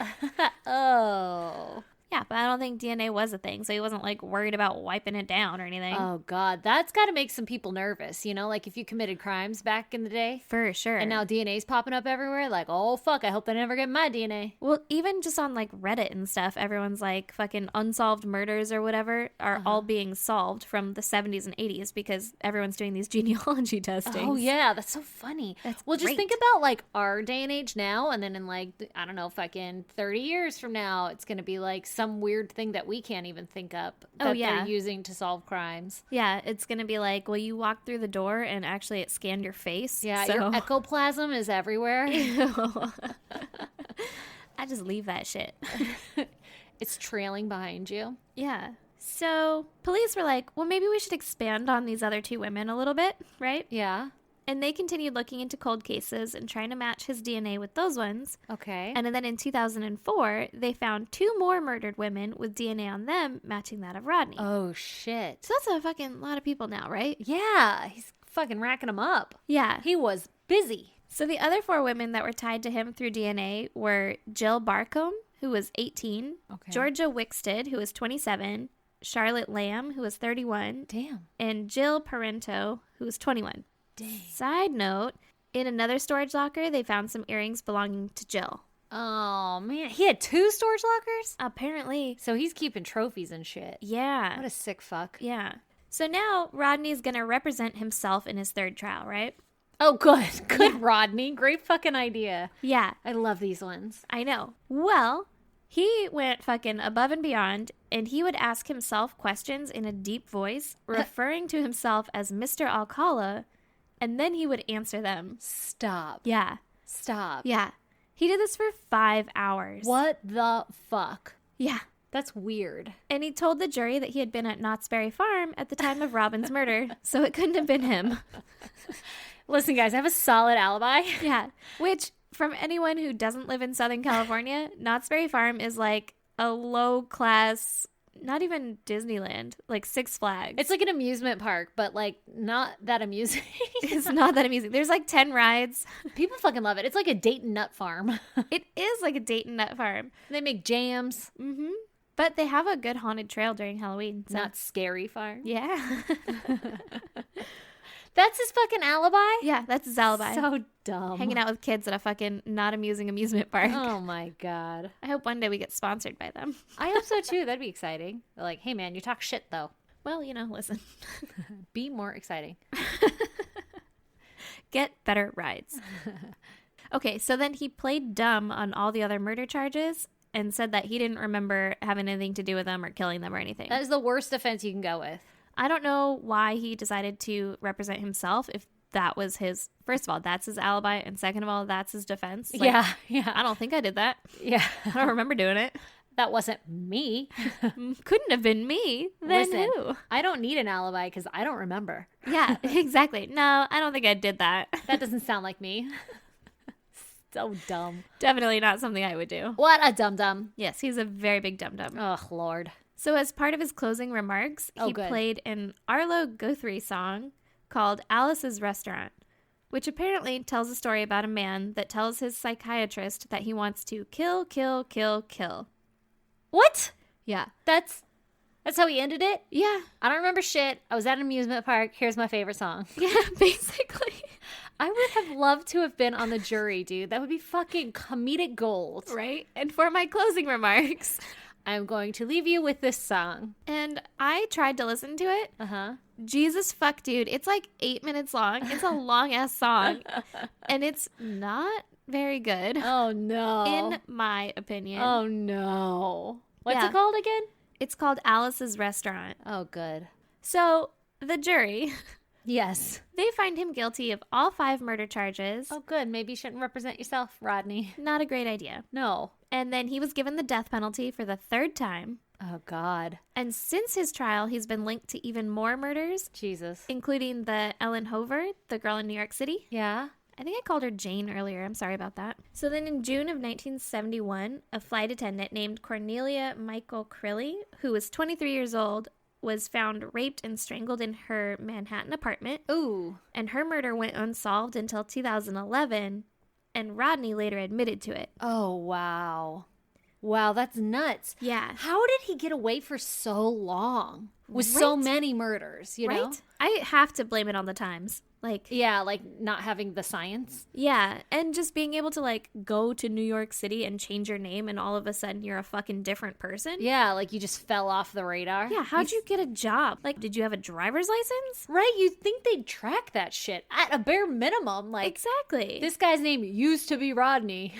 Oh. Yeah, but I don't think DNA was a thing, so he wasn't, like, worried about wiping it down or anything. Oh, God. That's got to make some people nervous, you know? Like, if you committed crimes back in the day, For sure. and now DNA's popping up everywhere, like, oh, fuck, I hope they never get my DNA. Well, even just on, like, Reddit and stuff, everyone's like, fucking unsolved murders or whatever are all being solved from the 70s and 80s because everyone's doing these genealogy testings. Oh, yeah. That's so funny. That's well, just great. think about, like, our day and age now, and then in, like, I don't know, fucking 30 years from now, it's going to be, like, some weird thing that we can't even think up that Oh, yeah. they're using to solve crimes. Yeah, it's going to be like, well, you walked through the door and actually it scanned your face. Yeah, so... your ectoplasm is everywhere. I just leave that shit. It's trailing behind you. Yeah. So police were like, well, maybe we should expand on these other 2 women a little bit, right? Yeah. And they continued looking into cold cases and trying to match his DNA with those ones. Okay. And then in 2004, they found 2 more murdered women with DNA on them matching that of Rodney. Oh, shit. So that's a fucking lot of people now, right? Yeah, he's fucking racking them up. Yeah. He was busy. So the other 4 women that were tied to him through DNA were Jill Barcombe, who was 18, Okay. Georgia Wickstead, who was 27, Charlotte Lamb, who was 31, Damn. and Jill Parento, who was 21. Dang. Side note, in another storage locker, they found some earrings belonging to Jill. Oh, man. He had 2 storage lockers? Apparently. So he's keeping trophies and shit. Yeah. What a sick fuck. Yeah. So now Rodney's going to represent himself in his third trial, right? Oh, good. Good, Rodney. Great fucking idea. Yeah, I love these ones. I know. Well, he went fucking above and beyond, and he would ask himself questions in a deep voice, referring to himself as Mr. Alcala, and then he would answer them. Stop. Yeah, Stop. yeah. He did this for 5 hours. What the fuck? Yeah. That's weird. And he told the jury that he had been at Knott's Berry Farm at the time of Robin's murder, so it couldn't have been him. Listen, guys, I have a solid alibi. Yeah, which, from anyone who doesn't live in Southern California, Knott's Berry Farm is like a low-class, not even Disneyland, like Six Flags. It's like an amusement park, but like not that amusing. It's not that amusing. There's like 10 rides. People fucking love it. It's like a Dayton nut farm. It is like a Dayton nut farm. They make jams. Mm-hmm. But they have a good haunted trail during Halloween. So. Not scary farm. Yeah. That's his fucking alibi? Yeah, that's his alibi. So dumb. Hanging out with kids at a fucking not amusing amusement park. Oh my God. I hope one day we get sponsored by them. I hope so too. That'd be exciting. They're like, hey man, you talk shit though. Well, listen. Be more exciting. Get better rides. Okay, so then he played dumb on all the other murder charges and said that he didn't remember having anything to do with them or killing them or anything. That is the worst offense you can go with. I don't know why he decided to represent himself if that was his, first of all, that's his alibi, and second of all, that's his defense. Like, yeah. I don't think I did that. Yeah. I don't remember doing it. That wasn't me. Couldn't have been me. Then Listen, who? I don't need an alibi because I don't remember. Yeah, exactly. No, I don't think I did that. That doesn't sound like me. So dumb. Definitely not something I would do. What a dum-dum. Yes, he's a very big dum-dum. Oh, Lord. So as part of his closing remarks, he good. played an Arlo Guthrie song called Alice's Restaurant, which apparently tells a story about a man that tells his psychiatrist that he wants to kill, kill, kill, kill. What? Yeah. That's how he ended it? Yeah. I don't remember shit. I was at an amusement park. Here's my favorite song. Yeah, basically. I would have loved to have been on the jury, dude. That would be fucking comedic gold. Right? And for my closing remarks, I'm going to leave you with this song. and I tried to listen to it. Uh-huh. Jesus fuck, dude. It's like 8 minutes long. It's a long ass song. And it's not very good, Oh, no. in my opinion. Oh, no. What's Yeah. it called again? It's called Alice's Restaurant. Oh, good. So the jury, Yes. they find him guilty of all 5 murder charges. Oh, good. Maybe you shouldn't represent yourself, Rodney. Not a great idea. No. And then he was given the death penalty for the 3rd time. Oh, God. And since his trial, he's been linked to even more murders, Jesus. including the Ellen Hover, the girl in New York City. Yeah? I think I called her Jane earlier. I'm sorry about that. So then in June of 1971, a flight attendant named Cornelia Michael Crilly, who was 23 years old, was found raped and strangled in her Manhattan apartment. Ooh. And her murder went unsolved until 2011, and Rodney later admitted to it. Oh, wow. Wow, that's nuts. Yeah. How did he get away for so long with so Right? many murders, you know? Right? I have to blame it on the times. Like, Yeah, like not having the science. yeah, and just being able to like go to New York City and change your name and all of a sudden you're a fucking different person. Yeah, like you just fell off the radar. Yeah, how'd you get a job? Like, did you have a driver's license? Right, you'd think they'd track that shit at a bare minimum. Like, Exactly. this guy's name used to be Rodney.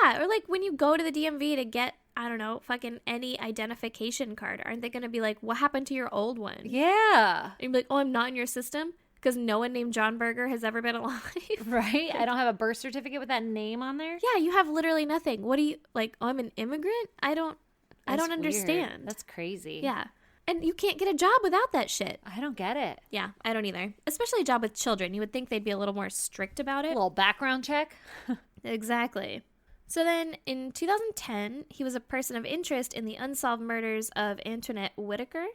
Yeah, or like when you go to the DMV to get, I don't know, fucking any identification card, aren't they going to be like, what happened to your old one? Yeah. And you'd be like, oh, I'm not in your system because no one named John Berger has ever been alive. Right? I don't have a birth certificate with that name on there. Yeah, you have literally nothing. What do you, like, oh, I'm an immigrant? I don't That's weird. understand. That's crazy. Yeah. And you can't get a job without that shit. I don't get it. Yeah, I don't either. Especially a job with children. You would think they'd be a little more strict about A it. little background check. Exactly. So then in 2010, he was a person of interest in the unsolved murders of Antoinette Whitaker,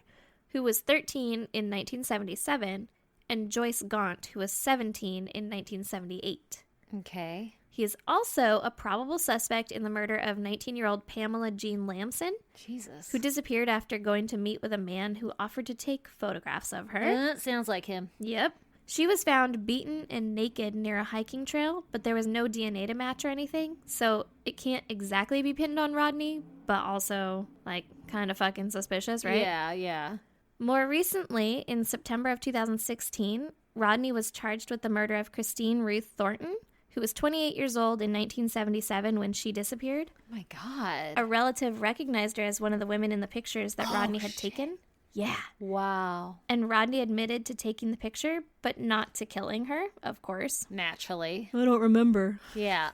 who was 13 in 1977, and Joyce Gaunt, who was 17 in 1978. Okay. He is also a probable suspect in the murder of 19-year-old Pamela Jean Lamson, Jesus. who disappeared after going to meet with a man who offered to take photographs of her. That sounds like him. Yep. She was found beaten and naked near a hiking trail, but there was no DNA to match or anything, so it can't exactly be pinned on Rodney, but also, like, kind of fucking suspicious, right? Yeah, yeah. More recently, in September of 2016, Rodney was charged with the murder of Christine Ruth Thornton, who was 28 years old in 1977 when she disappeared. Oh my God. A relative recognized her as one of the women in the pictures that Oh, Rodney had shit. taken. Yeah. Wow. And Rodney admitted to taking the picture, but not to killing her, of course. Naturally. I don't remember. Yeah.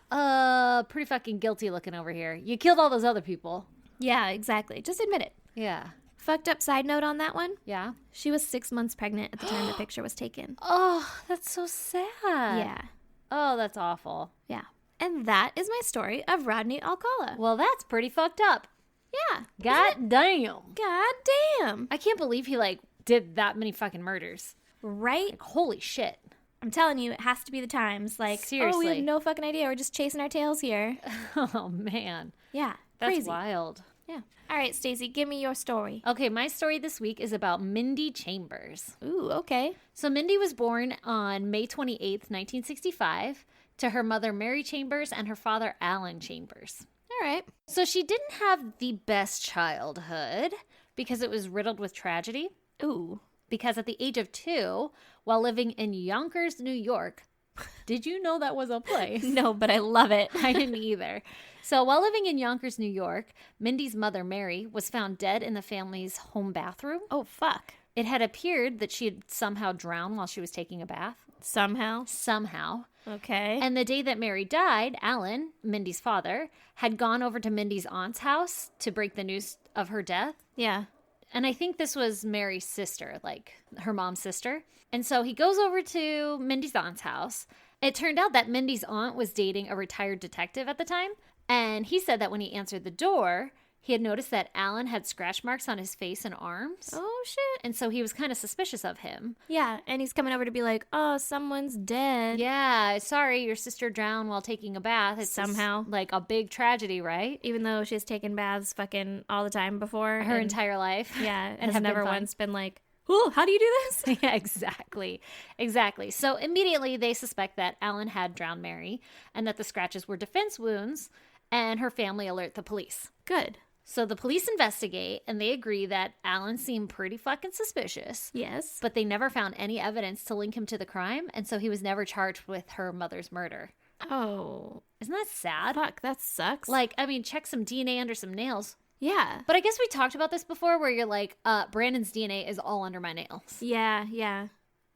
Pretty fucking guilty looking over here. You killed all those other people. Yeah, exactly. Just admit it. Yeah. Fucked up side note on that one. Yeah. She was 6 months pregnant at the time the picture was taken. Oh, that's so sad. Yeah. Oh, that's awful. Yeah. And that is my story of Rodney Alcala. Well, that's pretty fucked up. Yeah. God damn. God damn. I can't believe he, like, did that many fucking murders. Right? Like, holy shit. I'm telling you, it has to be the times. Like, Seriously. oh, we have no fucking idea. We're just chasing our tails here. Oh, man. Yeah. That's Crazy. wild. Yeah. All right, Stacey, give me your story. Okay, my story this week is about Mindy Chambers. Ooh, okay. So Mindy was born on May 28th, 1965, to her mother Mary Chambers and her father Alan Chambers. All right. So she didn't have the best childhood because it was riddled with tragedy. Ooh. Because at the age of 2, while living in Yonkers, New York, did you know that was a place? No, but I love it. I didn't either. So while living in Yonkers, New York, Mindy's mother, Mary, was found dead in the family's home bathroom. Oh, fuck. It had appeared that she had somehow drowned while she was taking a bath. Somehow. Okay. And the day that Mary died, Alan, Mindy's father, had gone over to Mindy's aunt's house to break the news of her death. Yeah. And I think this was Mary's sister, like her mom's sister. And so he goes over to Mindy's aunt's house. It turned out that Mindy's aunt was dating a retired detective at the time. And he said that when he answered the door, he had noticed that Alan had scratch marks on his face and arms. Oh, shit. And so he was kind of suspicious of him. Yeah, and he's coming over to be like, oh, someone's dead. Yeah, sorry, your sister drowned while taking a bath. It's Somehow. like a big tragedy, right? Even though she's taken baths fucking all the time before. Her and- entire life. Yeah, And has have been never fine. once been like, ooh, how do you do this? Yeah, exactly. Exactly. So immediately they suspect that Alan had drowned Mary and that the scratches were defense wounds, and her family alert the police. Good. So the police investigate and they agree that Alan seemed pretty fucking suspicious, Yes. but they never found any evidence to link him to the crime, and so he was never charged with her mother's murder. Oh, Isn't that sad? fuck, that sucks. Like, I mean, check some DNA under some nails. yeah. But I guess we talked about this before where you're like, Brandon's DNA is all under my nails. Yeah, yeah.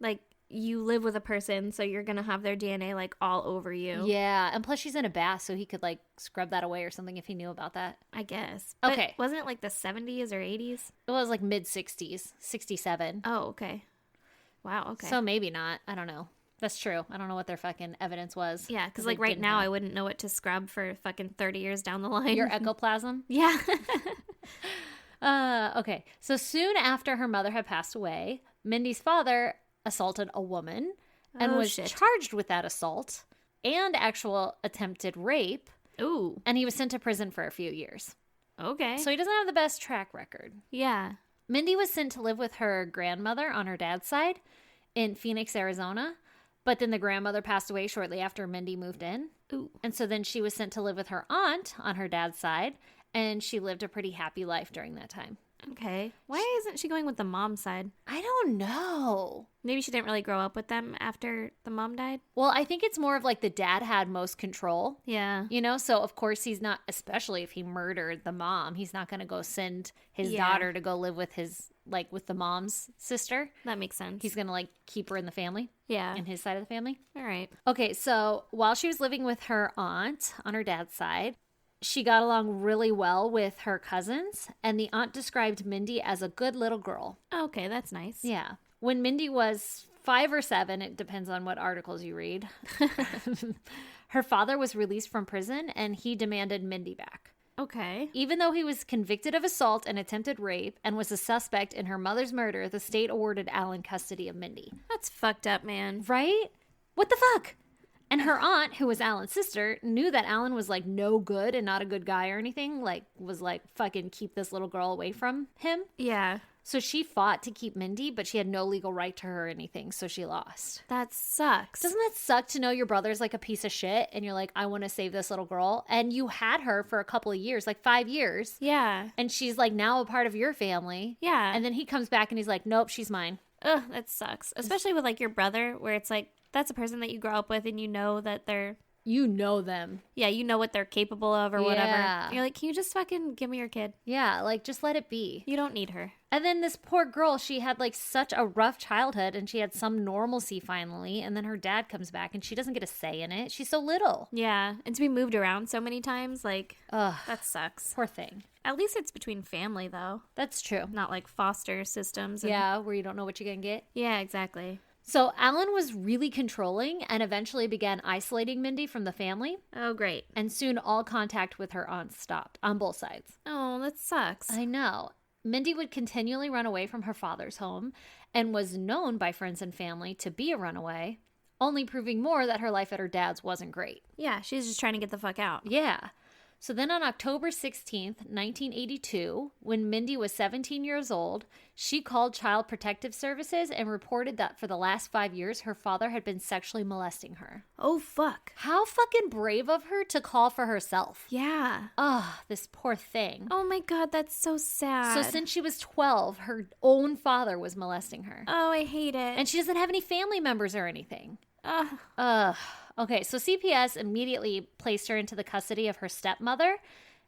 Like, you live with a person, so you're gonna have their DNA, like, all over you. Yeah, and plus she's in a bath, so he could, like, scrub that away or something if he knew about that. I guess. But Okay. wasn't it, like, the 70s or 80s? It was, like, mid-60s, 67. Oh, okay. Wow, okay. So maybe not. I don't know. That's true. I don't know what their fucking evidence was. yeah, because, they like, right didn't now, have- I wouldn't know what to scrub for fucking 30 years down the line. Your ectoplasm? Yeah. Okay. So soon after her mother had passed away, Mindy's father assaulted a woman and Oh, was shit. charged with that assault and actual attempted rape, Ooh, and he was sent to prison for a few years. okay. So he doesn't have the best track record. yeah. Mindy was sent to live with her grandmother on her dad's side in Phoenix, Arizona, but then the grandmother passed away shortly after Mindy moved in. Ooh. And so then she was sent to live with her aunt on her dad's side, and she lived a pretty happy life during that time. Okay. Why isn't she going with the mom side? I don't know. Maybe she didn't really grow up with them after the mom died? Well, I think it's more of like the dad had most control, Yeah. you know? So, of course, he's not, especially if he murdered the mom, he's not going to go send his Yeah. daughter to go live with his, like, with the mom's sister. That makes sense. He's going to, like, keep her in the family, yeah. in his side of the family. All right. Okay, so while she was living with her aunt on her dad's side, she got along really well with her cousins, and the aunt described Mindy as a good little girl. Okay, that's nice. Yeah. When Mindy was 5 or 7, it depends on what articles you read, her father was released from prison and he demanded Mindy back. Okay. Even though he was convicted of assault and attempted rape and was a suspect in her mother's murder, the state awarded Alan custody of Mindy. That's fucked up, man. Right? What the fuck? And her aunt, who was Alan's sister, knew that Alan was like no good and not a good guy or anything, like was like fucking keep this little girl away from him. Yeah. So she fought to keep Mindy, but she had no legal right to her or anything, so she lost. That sucks. Doesn't that suck to know your brother's like a piece of shit and you're like, I want to save this little girl? And you had her for a couple of years, like 5 years. Yeah. And she's like now a part of your family. Yeah. And then he comes back and he's like, nope, she's mine. Ugh, that sucks. Especially with like your brother, where it's like, that's a person that you grow up with and you know that they're, You know them. yeah, you know what they're capable of or whatever. Yeah. You're like, can you just fucking give me your kid? Yeah, like just let it be. You don't need her. And then this poor girl, she had like such a rough childhood and she had some normalcy finally. And then her dad comes back and she doesn't get a say in it. She's so little. Yeah. And to be moved around so many times, like, Ugh, that sucks. poor thing. At least it's between family, though. That's true. Not like foster systems. Yeah, where you don't know what you're going to get. Yeah, exactly. So Alan was really controlling and eventually began isolating Mindy from the family. Oh, great. And soon all contact with her aunt stopped on both sides. Oh, that sucks. I know. Mindy would continually run away from her father's home and was known by friends and family to be a runaway, only proving more that her life at her dad's wasn't great. Yeah, she's just trying to get the fuck out. Yeah. So then on October 16th, 1982, when Mindy was 17 years old, she called Child Protective Services and reported that for the last 5 years, her father had been sexually molesting her. Oh, fuck. How fucking brave of her to call for herself. Yeah. Oh, this poor thing. Oh my God, that's so sad. So since she was 12, her own father was molesting her. Oh, I hate it. And she doesn't have any family members or anything. Ugh. Okay, so CPS immediately placed her into the custody of her stepmother,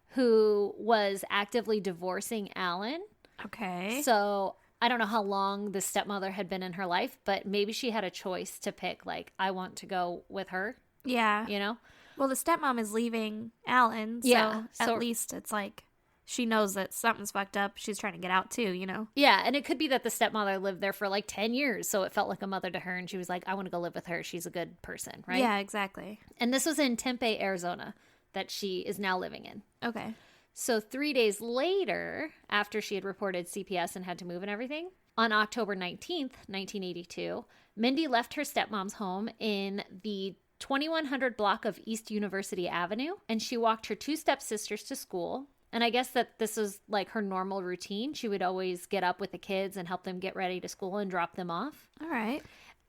who was actively divorcing Alan. Okay. So I don't know how long the stepmother had been in her life, but maybe she had a choice to pick, like, I want to go with her, Yeah. you know? Well, the stepmom is leaving Alan, so, Yeah, so- at least it's like she knows that something's fucked up. She's trying to get out too, you know? Yeah, and it could be that the stepmother lived there for like 10 years, so it felt like a mother to her, and she was like, I want to go live with her. She's a good person, right? Yeah, exactly. And this was in Tempe, Arizona, that she is now living in. Okay. So 3 days later, after she had reported CPS and had to move and everything, on October 19th, 1982, Mindy left her stepmom's home in the 2100 block of East University Avenue, and she walked her two stepsisters to school. And I guess that this was like her normal routine. She would always get up with the kids and help them get ready to school and drop them off. All right.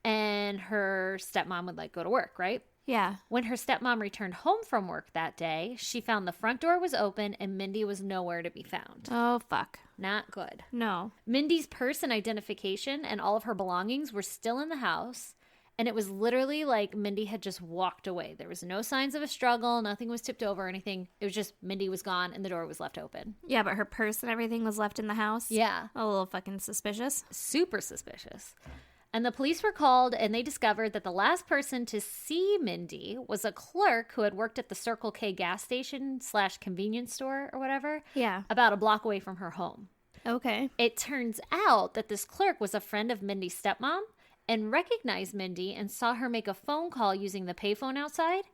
And her stepmom would like go to work, right? Yeah. When her stepmom returned home from work that day, she found the front door was open and Mindy was nowhere to be found. Oh, fuck. Not good. No. Mindy's purse and identification and all of her belongings were still in the house. And it was literally like Mindy had just walked away. There was no signs of a struggle. Nothing was tipped over or anything. It was just Mindy was gone and the door was left open. Yeah, but her purse and everything was left in the house? Yeah. A little fucking suspicious. Super suspicious. And the police were called and they discovered that the last person to see Mindy was a clerk who had worked at the Circle K gas station / convenience store or whatever. Yeah. About a block away from her home. Okay. It turns out that this clerk was a friend of Mindy's stepmom and recognized Mindy and saw her make a phone call using the payphone outside.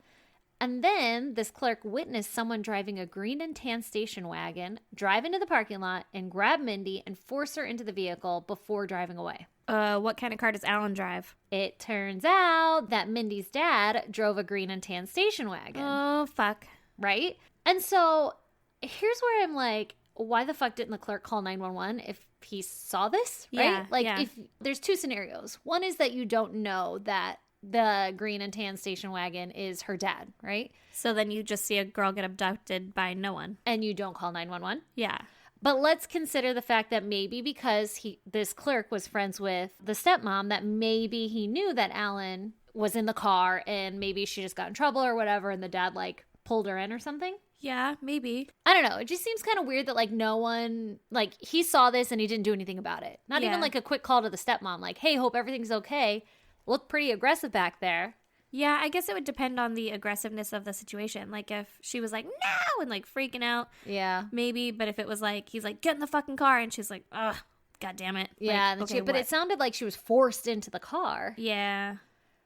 And then this clerk witnessed someone driving a green and tan station wagon, drive into the parking lot and grab Mindy and force her into the vehicle before driving away. What kind of car does Alan drive? It turns out that Mindy's dad drove a green and tan station wagon. Oh, fuck. Right? And so here's where I'm like, why the fuck didn't the clerk call 911 if he saw this, right? Yeah, like, yeah. if there's two scenarios. One is that you don't know that the green and tan station wagon is her dad, right? So then you just see a girl get abducted by no one. And you don't call 911. Yeah. But let's consider the fact that maybe because this clerk was friends with the stepmom, that maybe he knew that Alan was in the car and maybe she just got in trouble or whatever and the dad like pulled her in or something. Yeah, maybe. I don't know. It just seems kind of weird that like no one, like he saw this and he didn't do anything about it. Not even Yeah. like a quick call to the stepmom like, hey, hope everything's okay. Look pretty aggressive back there. Yeah, I guess it would depend on the aggressiveness of the situation. Like if she was like, no, and like freaking out, Yeah. maybe. But if it was like, he's like, get in the fucking car. And she's like, ugh, God damn it. Yeah. Like, but it sounded like she was forced into the car. Yeah.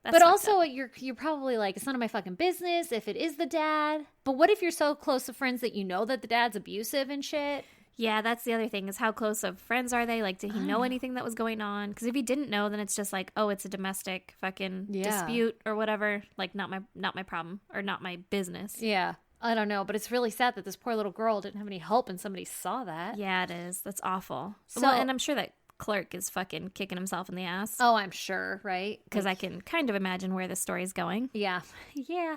That's But fucked also, up. you're probably like, it's none of my fucking business if it is the dad. But what if you're so close to friends that you know that the dad's abusive and shit? Yeah, that's the other thing is how close of friends are they? Like, did he know anything that was going on? Because if he didn't know, then it's just like, oh, it's a domestic fucking dispute or whatever. Like, not my problem or not my business. Yeah. I don't know, but it's really sad that this poor little girl didn't have any help and somebody saw that. Yeah, it is. That's awful. So- Well, and I'm sure that clerk is fucking kicking himself in the ass. Oh, I'm sure, right? Because I can kind of imagine where the story's going. Yeah. Yeah.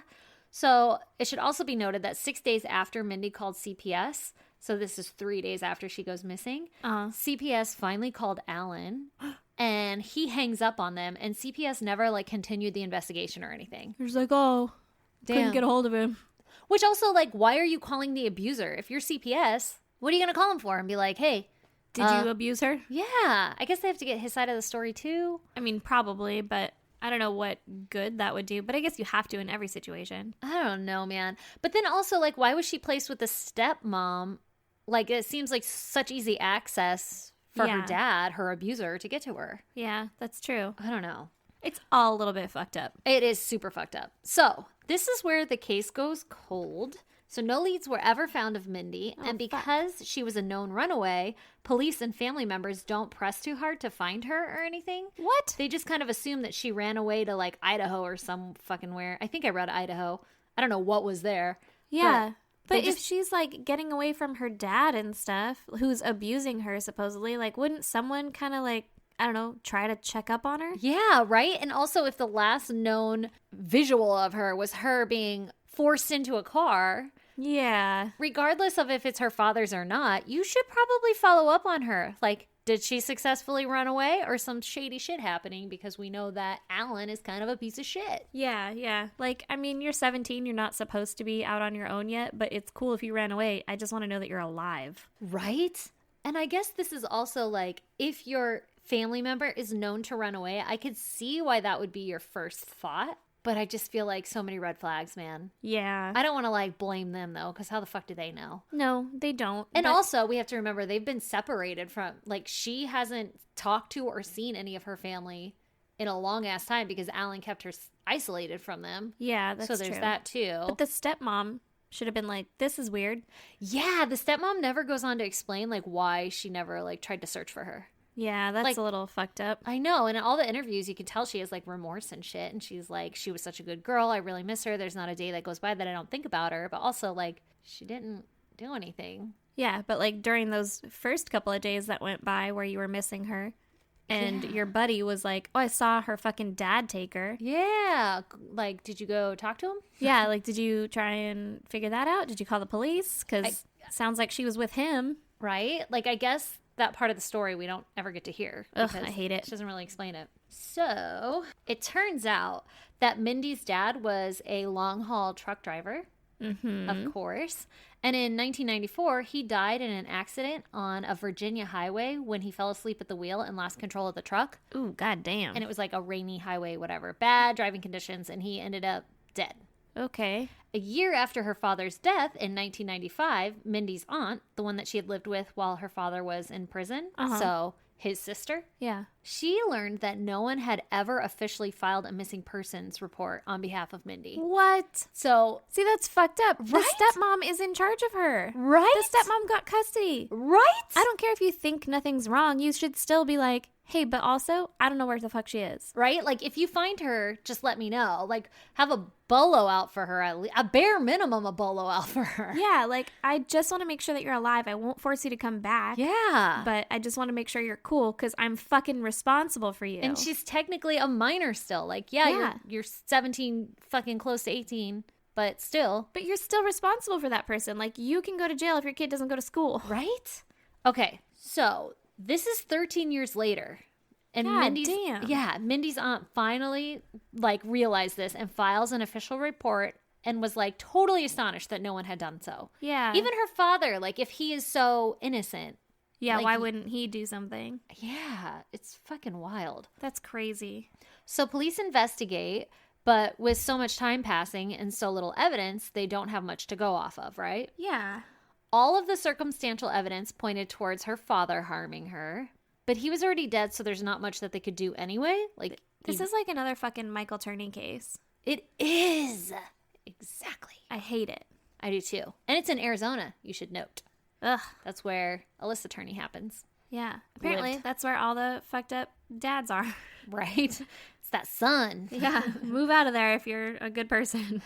So it should also be noted that 6 days after Mindy called CPS, so this is 3 days after she goes missing, CPS finally called Alan and he hangs up on them and CPS never like continued the investigation or anything. He's like, oh, Damn. couldn't get a hold of him. Which also like, why are you calling the abuser? If you're CPS, what are you going to call him for? And be like, hey, Did you abuse her? yeah, I guess they have to get his side of the story too. I mean, probably, but I don't know what good that would do. But I guess you have to in every situation. I don't know, man. But then also like, why was she placed with the stepmom Like, it seems like such easy access for her Yeah. dad, her abuser, to get to her. Yeah, that's true. I don't know. It's all a little bit fucked up. It is super fucked up. So, this is where the case goes cold. So, no leads were ever found of Mindy. And because she was a known runaway, police and family members don't press too hard to find her or anything. What? They just kind of assume that she ran away to like Idaho or some fucking where. I think I read Idaho. I don't know what was there. Yeah. But they if just- she's like getting away from her dad and stuff, who's abusing her supposedly, like wouldn't someone kind of like, I don't know, try to check up on her? Yeah, right? And also, if the last known visual of her was her being forced into a car, Yeah. regardless of if it's her father's or not, you should probably follow up on her. Like, did she successfully run away or some shady shit happening? Because we know that Alan is kind of a piece of shit. Yeah, yeah. Like, I mean, you're 17, you're not supposed to be out on your own yet, but it's cool if you ran away. I just want to know that you're alive. Right? And I guess this is also like, if your family member is known to run away, I could see why that would be your first thought. But I just feel like so many red flags, man. Yeah. I don't want to like blame them though, because how the fuck do they know? No, they don't. And but- also, we have to remember they've been separated from, like, she hasn't talked to or seen any of her family in a long ass time because Alan kept her isolated from them. yeah, that's So there's true. that too. But the stepmom should have been like, this is weird. Yeah, the stepmom never goes on to explain like why she never like tried to search for her. Yeah, that's Like- a little fucked up. I know, and in all the interviews you can tell she has like remorse and shit, and she's like, she was such a good girl, I really miss her. There's not a day that goes by that I don't think about her, but also like she didn't do anything. Yeah, but like during those first couple of days that went by where you were missing her, and your buddy was like, oh, I saw her fucking dad take her. Yeah, like did you go talk to him? Yeah, like, did you try and figure that out? Did you call the police? Because sounds like she was with him. Right? Like, I guess that part of the story we don't ever get to hear. Ugh, because I hate it. She doesn't really explain it. So, it turns out that Mindy's dad was a long haul truck driver, of course. And in 1994, he died in an accident on a Virginia highway when he fell asleep at the wheel and lost control of the truck. Ooh, goddamn. And it was like a rainy highway, whatever. Bad driving conditions, and he ended up dead. Okay. A year after her father's death in 1995, Mindy's aunt, the one that she had lived with while her father was in prison, so his sister, Yeah. she learned that no one had ever officially filed a missing persons report on behalf of Mindy. What? So, See, that's fucked up. Right? The stepmom is in charge of her. right? The stepmom got custody. right? I don't care if you think nothing's wrong. You should still be like, hey, but also, I don't know where the fuck she is. Right? Like, if you find her, just let me know. Like, have a bolo out for her, at least. A bare minimum, a bolo out for her. Yeah, like, I just want to make sure that you're alive. I won't force you to come back. Yeah. But I just want to make sure you're cool because I'm fucking responsible for you. And she's technically a minor still. Like, yeah, Yeah. You're 17, fucking close to 18, but still. But you're still responsible for that person. Like, you can go to jail if your kid doesn't go to school. Right? Okay, so this is 13 years later. And God Mindy's, damn. Yeah, Mindy's aunt finally, like, realized this and files an official report and was, like, totally astonished that no one had done so. Yeah. Even her father, like, if he is so innocent. yeah, like, why wouldn't he do something? Yeah, it's fucking wild. That's crazy. So police investigate, but with so much time passing and so little evidence, they don't have much to go off of, right? Yeah. All of the circumstantial evidence pointed towards her father harming her, but he was already dead, so there's not much that they could do anyway. Like, This is like another fucking Michael Turney case. it is. Exactly. I hate it. I do too. And it's in Arizona, you should note. Ugh. That's where Alyssa Turney happens. Yeah. Apparently, Lived. that's where all the fucked up dads are. Right? It's that son. Yeah. Move out of there if you're a good person.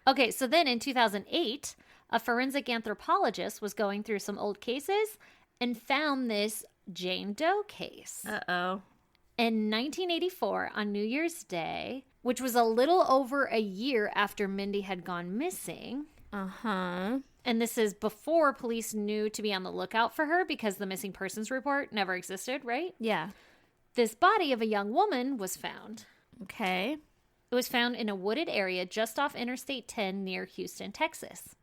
Okay, so then in 2008, a forensic anthropologist was going through some old cases and found this Jane Doe case. Uh-oh. In 1984, on New Year's Day, which was a little over a year after Mindy had gone missing, Uh-huh. and this is before police knew to be on the lookout for her because the missing persons report never existed, right? Yeah. This body of a young woman was found. Okay. It was found in a wooded area just off Interstate 10 near Houston, Texas.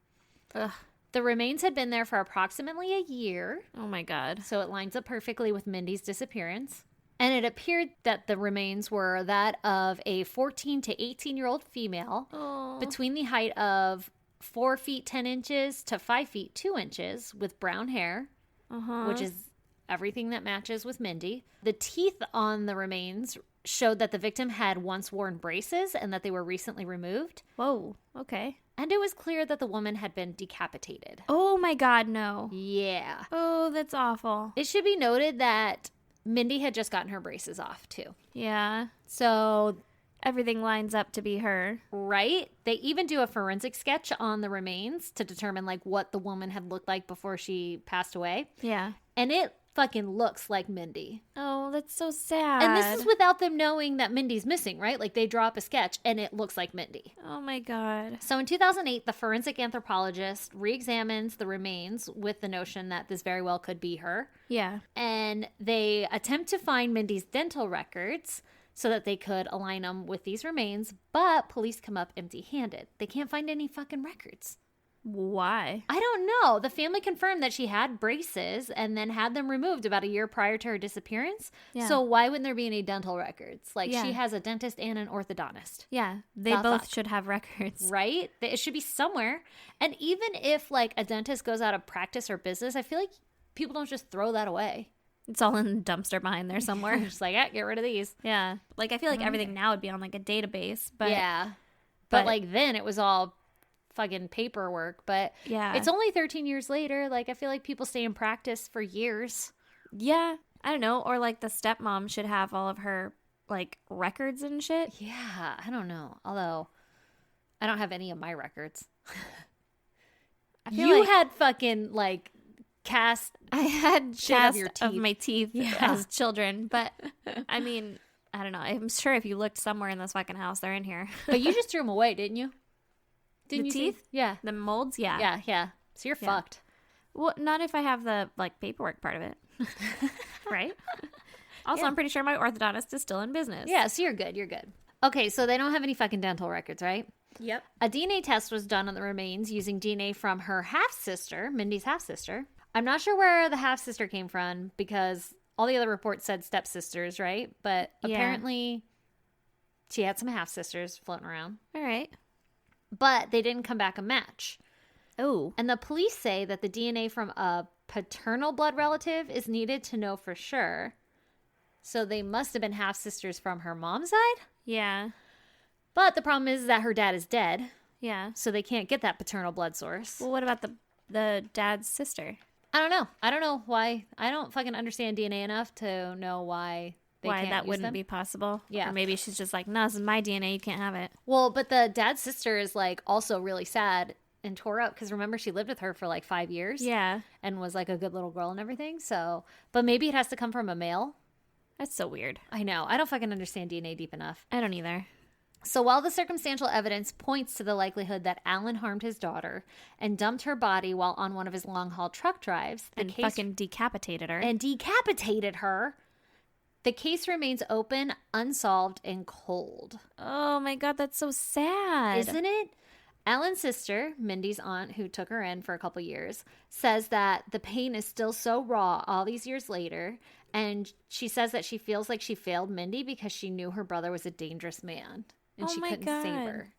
Ugh. The remains had been there for approximately a year, Oh my God. so it lines up perfectly with Mindy's disappearance. And it appeared that the remains were that of a 14 to 18-year-old female Oh. between the height of 4 feet 10 inches to 5 feet 2 inches with brown hair, which is everything that matches with Mindy. The teeth on the remains showed that the victim had once worn braces and that they were recently removed. Whoa, okay. And it was clear that the woman had been decapitated. Oh my God, no. Yeah. Oh, that's awful. It should be noted that Mindy had just gotten her braces off, too. Yeah. So, Everything lines up to be her. right? They even do a forensic sketch on the remains to determine, like, what the woman had looked like before she passed away. Yeah. And it fucking looks like Mindy. Oh, that's so sad. And this is without them knowing that Mindy's missing, right? Like, they draw up a sketch and it looks like Mindy. Oh my God. So in 2008, the forensic anthropologist re-examines the remains with the notion that this very well could be her. Yeah. And they attempt to find Mindy's dental records so that they could align them with these remains, but police come up empty-handed. They can't find any fucking records. Why? I don't know. The family confirmed that she had braces and then had them removed about a year prior to her disappearance. Yeah. So why wouldn't there be any dental records? Like, Yeah. she has a dentist and an orthodontist. Yeah. They The both fuck? should have records. Right? It should be somewhere. And even if, like, a dentist goes out of practice or business, I feel like people don't just throw that away. It's all in the dumpster behind there somewhere. Just like, get rid of these. Yeah. Like, I feel like everything now would be on, like, a database. But yeah. but- But, like, then it was all fucking paperwork. But yeah. it's only 13 years later. Like, I feel like people stay in practice for years. Yeah. I don't know. Or, like, the stepmom should have all of her, like, records and shit. Yeah, I don't know. Although, I don't have any of my records. I feel You like had fucking, like, cast. I had shit cast your of teeth. my teeth Yeah. as children. But, I mean, I don't know. I'm sure if you looked somewhere in this fucking house, they're in here. But you just threw them away, didn't you? Didn't The you teeth? say? Yeah. The molds? Yeah. Yeah. So you're Yeah. fucked. Well, not if I have the, like, paperwork part of it. Right? Also, Yeah. I'm pretty sure my orthodontist is still in business. Yeah, so you're good. You're good. Okay, so they don't have any fucking dental records, right? Yep. A DNA test was done on the remains using DNA from her half-sister, Mindy's half-sister. I'm not sure where the half-sister came from because all the other reports said stepsisters, right? But Yeah. apparently she had some half-sisters floating around. All right. But they didn't come back a match. Oh. And the police say that the DNA from a paternal blood relative is needed to know for sure. So they must have been half-sisters from her mom's side. Yeah. But the problem is that her dad is dead, Yeah. so they can't get that paternal blood source. Well, what about the dad's sister? I don't know. I don't know why. I don't fucking understand DNA enough to know why they Why can't that use wouldn't them. be possible? Yeah. Or maybe she's just like, no, this is my DNA. You can't have it. Well, but the dad's sister is like also really sad and tore up because remember she lived with her for like 5 years. Yeah. And was like a good little girl and everything. So, but maybe it has to come from a male. That's so weird. I know. I don't fucking understand DNA deep enough. I don't either. So while the circumstantial evidence points to the likelihood that Alan harmed his daughter and dumped her body while on one of his long-haul truck drives, the And case fucking decapitated her. and decapitated her, the case remains open, unsolved, and cold. Oh my God, that's so sad. Isn't it? Alan's sister, Mindy's aunt, who took her in for a couple years, says that the pain is still so raw all these years later. And she says that she feels like she failed Mindy because she knew her brother was a dangerous man and Oh she my couldn't save God. her.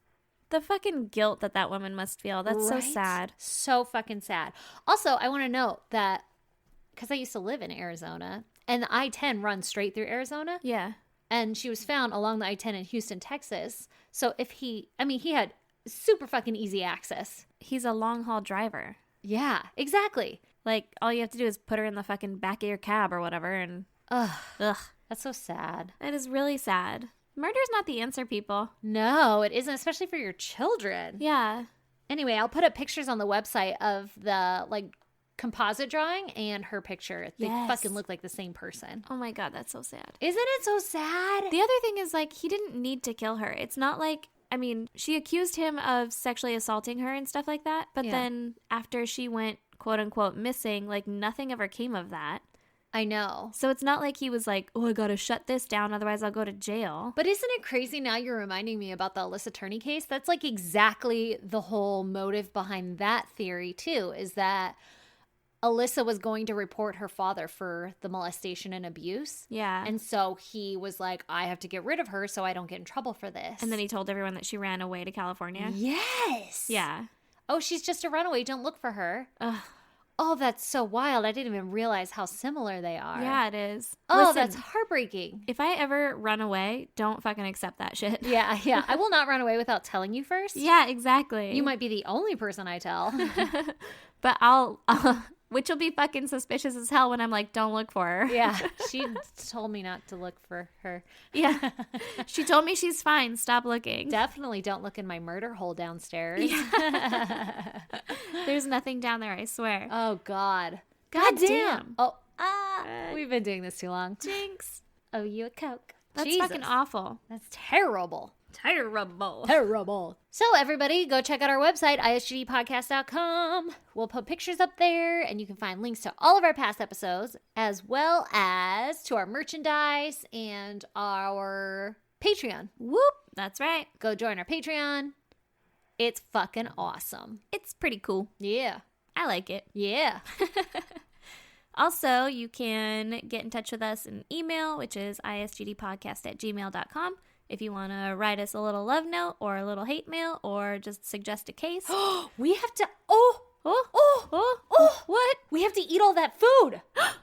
The fucking guilt that woman must feel. That's so Right? sad. So fucking sad. Also, I want to note that because I used to live in Arizona and the I-10 runs straight through Arizona. Yeah. And she was found along the I-10 in Houston, Texas. So if he had super fucking easy access. He's a long haul driver. Yeah, exactly. Like, all you have to do is put her in the fucking back of your cab or whatever. And Ugh, ugh. that's so sad. That is really sad. Murder's not the answer, people. No, it isn't, especially for your children. Yeah. Anyway, I'll put up pictures on the website of the like composite drawing and her picture. They Yes. fucking look like the same person. Oh my God, that's so sad. Isn't it so sad? The other thing is, like, he didn't need to kill her. It's not like, I mean, she accused him of sexually assaulting her and stuff like that. But Yeah. then after she went, quote unquote, missing, like, nothing ever came of that. I know. So it's not like he was like, oh, I gotta shut this down, otherwise I'll go to jail. But isn't it crazy now you're reminding me about the Alyssa Turney case? That's like exactly the whole motive behind that theory too, is that Alyssa was going to report her father for the molestation and abuse. Yeah. And so he was like, I have to get rid of her so I don't get in trouble for this. And then he told everyone that she ran away to California. Yes. Yeah. Oh, she's just a runaway. Don't look for her. Ugh. Oh, that's so wild. I didn't even realize how similar they are. Yeah, it is. Oh, Listen, that's heartbreaking. if I ever run away, don't fucking accept that shit. Yeah. I will not run away without telling you first. Yeah, exactly. You might be the only person I tell. But which will be fucking suspicious as hell when I'm like, don't look for her. Yeah, she told me not to look for her. Yeah. She told me she's fine. Stop looking. Definitely don't look in my murder hole downstairs. Yeah. There's nothing down there, I swear. Oh, God. God damn. Oh, we've been doing this too long. Jinx. Oh, you a Coke. That's Jesus. fucking awful. That's terrible. Terrible. Terrible. So, everybody, go check out our website, isgdpodcast.com. We'll put pictures up there, and you can find links to all of our past episodes, as well as to our merchandise and our Patreon. Whoop. That's right. Go join our Patreon. It's fucking awesome. It's pretty cool. Yeah. I like it. Yeah. Also, you can get in touch with us in email, which is isgdpodcast@gmail.com. If you want to write us a little love note or a little hate mail or just suggest a case. We have to. What? We have to eat all that food.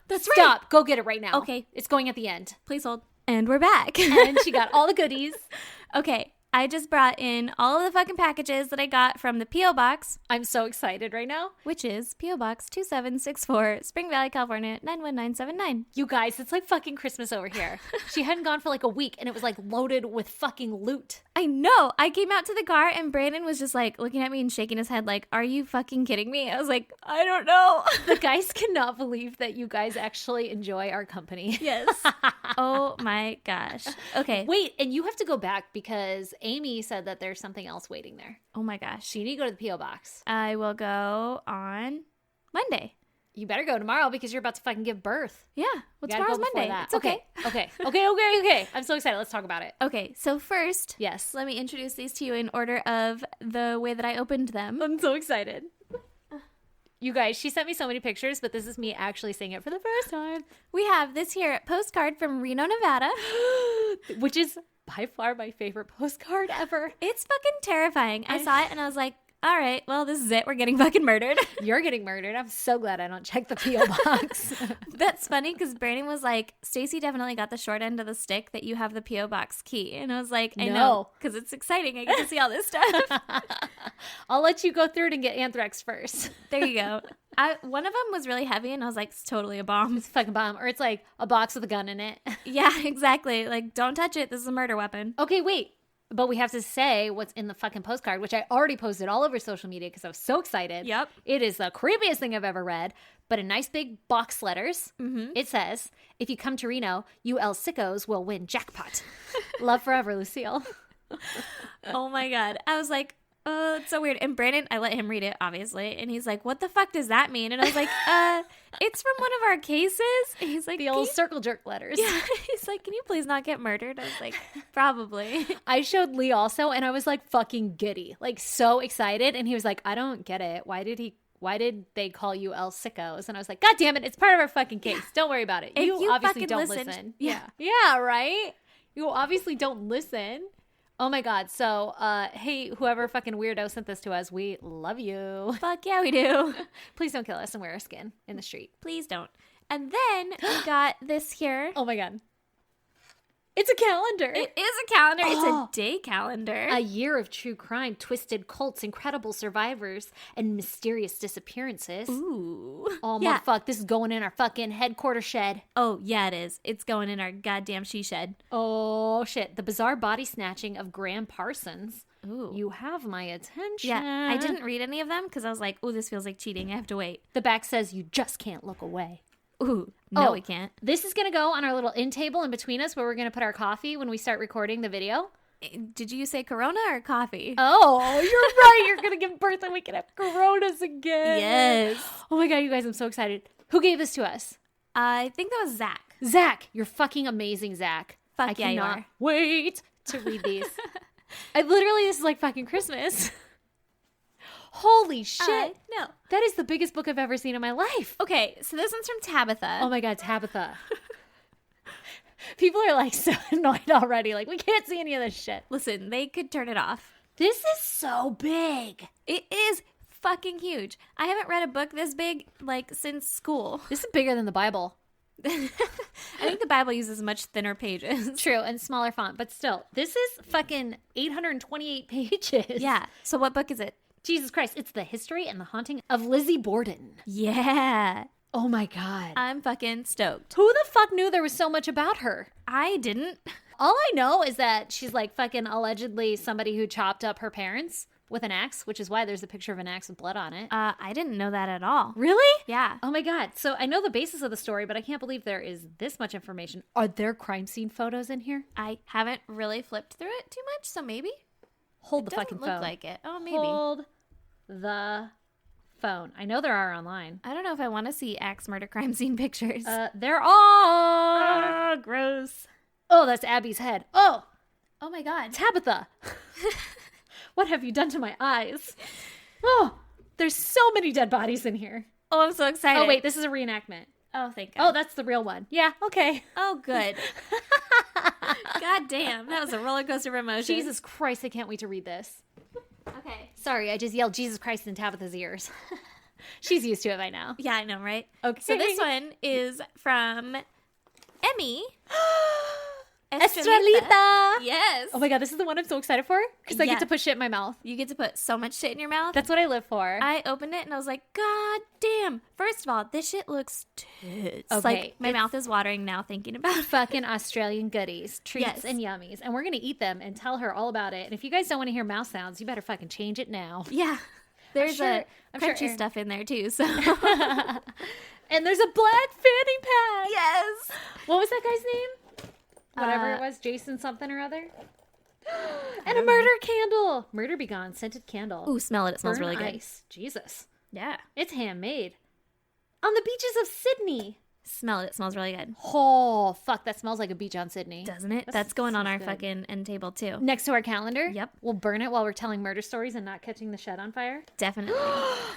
That's Stop. Go get it right now. Okay. It's going at the end. Please hold. And we're back. And she got all the goodies. Okay. I just brought in all of the fucking packages that I got from the P.O. Box, I'm so excited right now. which is P.O. Box 2764, Spring Valley, California, 91979. You guys, it's like fucking Christmas over here. She hadn't gone for like a week and it was like loaded with fucking loot. I know. I came out to the car and Brandon was just like looking at me and shaking his head like, are you fucking kidding me? I was like, I don't know. The guys cannot believe that you guys actually enjoy our company. Yes. Oh my gosh. Okay. Wait, and you have to go back because Amy said that there's something else waiting there. Oh my gosh. So you need to go to the P.O. Box. I will go on Monday. You better go tomorrow because you're about to fucking give birth. Yeah. Well, You gotta tomorrow's go before Monday. that. It's okay. Okay. I'm so excited. Let's talk about it. Okay. So first, Yes. let me introduce these to you in order of the way that I opened them. I'm so excited. You guys, she sent me so many pictures, but this is me actually seeing it for the first time. We have this here postcard from Reno, Nevada. Which is by far my favorite postcard ever. It's fucking terrifying. I saw it and I was like, all right, well, this is it. We're getting fucking murdered. You're getting murdered. I'm so glad I don't check the P.O. Box. That's funny because Brandon was like, Stacey definitely got the short end of the stick that you have the P.O. Box key. And I was like, I No. know, because it's exciting. I get to see all this stuff. I'll let you go through it and get anthrax first. There you go. One of them was really heavy and I was like, it's totally a bomb. It's a fucking bomb. Or it's like a box with a gun in it. Yeah, exactly. Like, don't touch it. This is a murder weapon. Okay, wait. But we have to say what's in the fucking postcard, which I already posted all over social media because I was so excited. Yep. It is the creepiest thing I've ever read, but in nice big box letters. Mm-hmm. It says, if you come to Reno, you El Sickos will win jackpot. Love forever, Lucille. Oh my God. I was like, oh, it's so weird. And Brandon, I let him read it, obviously. And he's like, what the fuck does that mean? And I was like, it's from one of our cases. And he's like, The old circle jerk letters. Yeah. He's like, can you please not get murdered? I was like, probably. I showed Lee also, and I was like fucking giddy, like so excited. And he was like, I don't get it. Why did they call you El Sickos? And I was like, God damn it, it's part of our fucking case. Don't worry about it. If you obviously fucking don't listened- listen. Yeah. Yeah, right? You obviously don't listen. Oh my God. So, hey, whoever fucking weirdo sent this to us, we love you. Fuck yeah, we do. Please don't kill us and wear our skin in the street. Please don't. And then we got this here. Oh my God. It's a calendar. It is a calendar. Oh. It's a day calendar. A year of true crime, twisted cults, incredible survivors, and mysterious disappearances. Ooh. Oh, Yeah. motherfuck, this is going in our fucking headquarter shed. Oh, yeah, it is. It's going in our goddamn she shed. Oh, shit. The bizarre body snatching of Graham Parsons. Ooh. You have my attention. Yeah, I didn't read any of them because I was like, oh, this feels like cheating. I have to wait. The back says you just can't look away. Ooh, no, Oh. we can't. This is going to go on our little in table in between us where we're going to put our coffee when we start recording the video. Did you say Corona or coffee? Oh, you're right. You're going to give birth and we can have Coronas again. Yes. Oh my God, you guys, I'm so excited. Who gave this to us? I think that was Zach. Zach. You're fucking amazing, Zach. Fuck I yeah, you cannot are. wait to read these. This is like fucking Christmas. Holy shit. No. That is the biggest book I've ever seen in my life. Okay, so this one's from Tabitha. Oh my God, Tabitha. People are like so annoyed already. Like, we can't see any of this shit. Listen, they could turn it off. This is so big. It is fucking huge. I haven't read a book this big, like, since school. This is bigger than the Bible. I think the Bible uses much thinner pages. True, and smaller font, but still, this is fucking 828 pages. Yeah. So what book is it? Jesus Christ, it's The History and the Haunting of Lizzie Borden. Yeah. Oh my God. I'm fucking stoked. Who the fuck knew there was so much about her? I didn't. All I know is that she's like fucking allegedly somebody who chopped up her parents with an axe, which is why there's a picture of an axe with blood on it. I didn't know that at all. Really? Yeah. Oh my God. So I know the basis of the story, but I can't believe there is this much information. Are there crime scene photos in here? I haven't really flipped through it too much, so maybe. Hold the Doesn't fucking look phone. like it. Oh, maybe. Hold the phone. I know there are online. I don't know if I want to see axe murder crime scene pictures. There are. Gross. Oh, that's Abby's head. Oh, Oh my God. Tabitha. What have you done to my eyes? Oh, there's so many dead bodies in here. Oh, I'm so excited. Oh, wait, this is a reenactment. Oh, thank God. Oh, that's the real one. Yeah, okay. Oh, good. God damn. That was a roller coaster of emotions. Jesus Christ, I can't wait to read this. Okay. Sorry, I just yelled Jesus Christ in Tabitha's ears. She's used to it by now. Yeah, I know, right? Okay. So this one is from Emmy. Estrelita. Yes. Oh my God, this is the one I'm so excited for because I Yeah. get to put shit in my mouth. You get to put so much shit in your mouth. That's what I live for. I opened it and I was like, God damn. First of all, this shit looks tits. Okay, Like, my mouth is watering now thinking about it. Fucking Australian goodies, treats Yes. and yummies. And we're going to eat them and tell her all about it. And if you guys don't want to hear mouth sounds, you better fucking change it now. Yeah. There's sure- I'm sure crunchy Erin- stuff in there too, so. And there's a black fanny pack. Yes. What was that guy's name? Whatever it was, Jason something or other. And a murder candle. Murder Be Gone, scented candle. Ooh, smell it. It smells Burn really good. ice. Jesus. Yeah. It's handmade. On the beaches of Sydney. Smell it. It smells really good. Oh, fuck. That smells like a beach on Sydney. Doesn't it? That That's going on our smells good. fucking end table too. Next to our calendar? Yep. We'll burn it while we're telling murder stories and not catching the shed on fire. Definitely.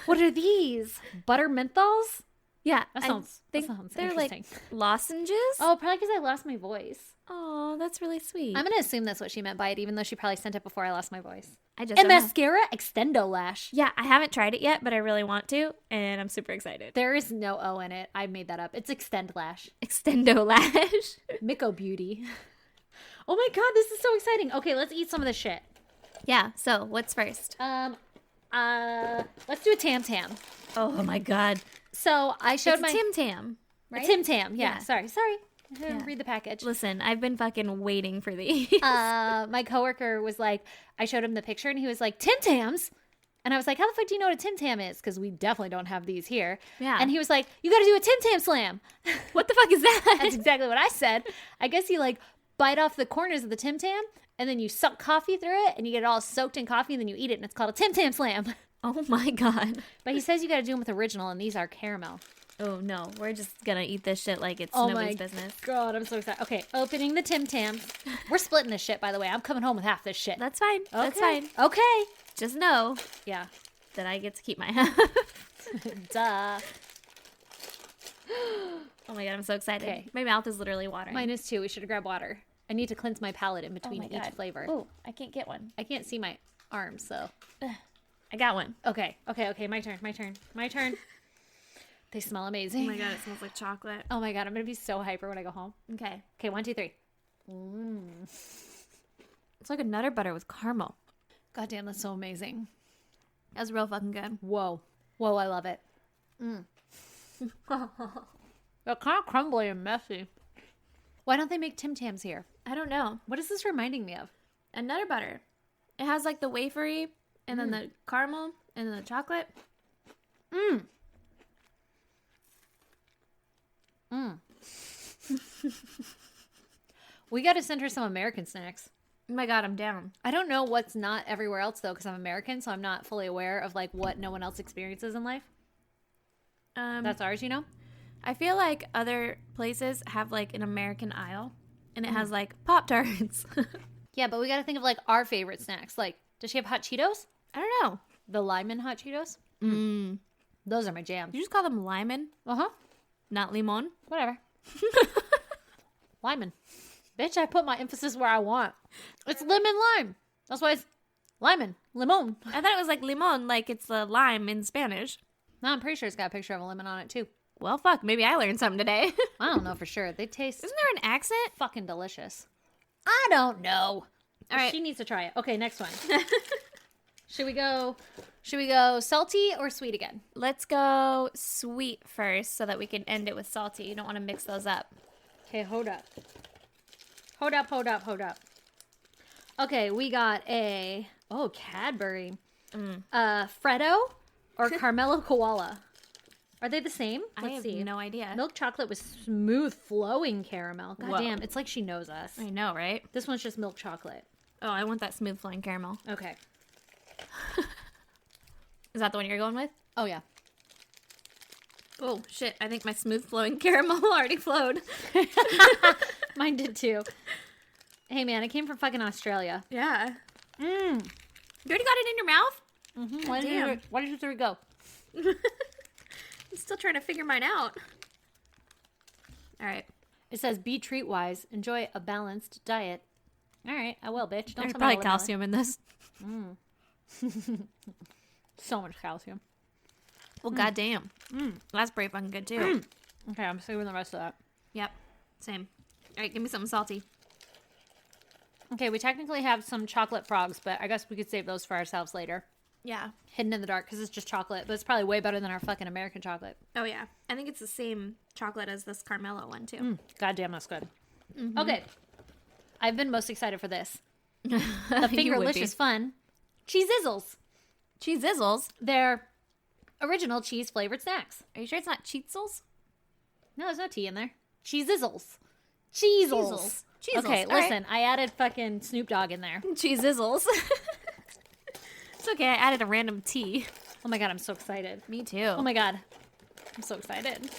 What are these? Butter menthols? Yeah. That I sounds think they're like interesting. lozenges. Oh, probably because I lost my voice. Oh, that's really sweet. I'm going to assume that's what she meant by it, even though she probably sent it before I lost my voice. I just And don't know. mascara, Extendo Lash. Yeah, I haven't tried it yet, but I really want to, and I'm super excited. There is no O in it. I made that up. It's Extend Lash. Extendo lash. Miko Beauty. Oh my God, this is so exciting. Okay, let's eat some of this shit. Yeah. So what's first? Let's do a Tam Tam. Oh my God. So I showed It's my Tim Tam. a Right? Tim Tam. Yeah, Yeah. sorry. I didn't read the package. Listen, I've been fucking waiting for these. My coworker was like, I showed him the picture and he was like, Tim Tams? And I was like, how the fuck do you know what a Tim Tam is? Because we definitely don't have these here. Yeah. And he was like, you got to do a Tim Tam slam. What the fuck is that? That's exactly what I said. I guess you like bite off the corners of the Tim Tam and then you suck coffee through it and you get it all soaked in coffee and then you eat it and it's called a Tim Tam slam. Oh my God. But he says you got to do them with original and these are caramel. Oh no, we're just gonna eat this shit like it's Oh nobody's my business. God, I'm so excited. Okay, opening the Tim Tams. We're splitting this shit, by the way. I'm coming home with half this shit. That's fine. That's Okay. fine. Okay. Just know Yeah. that I get to keep my half. Duh. Oh my God, I'm so excited. Okay. My mouth is literally watering. Mine is too. We should have grabbed water. I need to cleanse my palate in between each flavor. Oh, I can't get one. I can't see my arms, so. I got one. Okay. My turn. They smell amazing. Oh my God, it smells like chocolate. Oh my God, I'm going to be so hyper when I go home. Okay. Okay, 1, 2, 3. It's like a Nutter Butter with caramel. God damn, that's so amazing. That's real fucking good. Whoa, I love it. They're kind of crumbly and messy. Why don't they make Tim Tams here? I don't know. What is this reminding me of? A Nutter Butter. It has like the wafery and then the caramel and then the chocolate. We got to send her some American snacks. Oh my God, I'm down. I don't know what's not everywhere else though, because I'm American, so I'm not fully aware of like what no one else experiences in life. That's ours, you know? I feel like other places have like an American aisle and it has like Pop-Tarts. Yeah, but we got to think of like our favorite snacks. Like, does she have hot Cheetos? I don't know. The Lyman hot Cheetos? Those are my jam. Did you just call them Lyman, Uh-huh. not Limon? Whatever. Lyman. Bitch, I put my emphasis where I want. It's lemon lime. That's why it's Limon. I thought it was like limon, like it's the lime in Spanish. No, I'm pretty sure it's got a picture of a lemon on it too. Well, fuck. Maybe I learned something today. I don't know for sure. They taste Isn't there an accent? fucking delicious. I don't know. All right. She needs to try it. Okay, next one. Should we go salty or sweet again? Let's go sweet first so that we can end it with salty. You don't want to mix those up. Okay, hold up. Okay, we got a Cadbury. Freddo or Carmelo Koala. Are they the same? I have no idea. Milk chocolate with smooth flowing caramel. God Whoa. damn, it's like she knows us. I know, right? This one's just milk chocolate. Oh, I want that smooth flowing caramel. Okay. Is that the one you're going with? Oh yeah. Oh, shit. I think my smooth flowing caramel already flowed. Mine did too. Hey man, it came from fucking Australia. Yeah. Mmm. You already got it in your mouth? Mm-hmm. Damn. Why did you three go? I'm still trying to figure mine out. All right. It says, be treat wise. Enjoy a balanced diet. All right, I will, bitch. Don't There's tell me probably to live calcium in this. so much calcium. Well, goddamn. That's pretty fucking good, too. Okay, I'm saving the rest of that. Yep. Same. All right, give me something salty. Okay, we technically have some chocolate frogs, but I guess we could save those for ourselves later. Yeah. Hidden in the dark because it's just chocolate, but it's probably way better than our fucking American chocolate. Oh, yeah. I think it's the same chocolate as this Carmelo one, too. God damn, that's good. Mm-hmm. Okay. I've been most excited for this. The You would be. Fingerlicious Fun Cheese-Izzles. Cheese-Izzles? They're original cheese-flavored snacks. Are you sure it's not Cheetzels? No, there's no tea in there. Cheese-Izzles. Cheezels. Cheezels. Okay, All right. listen, I added fucking Snoop Dogg in there. Cheese-Izzles. It's okay. I added a random T. Oh my god, I'm so excited. Me too. Oh my god. I'm so excited.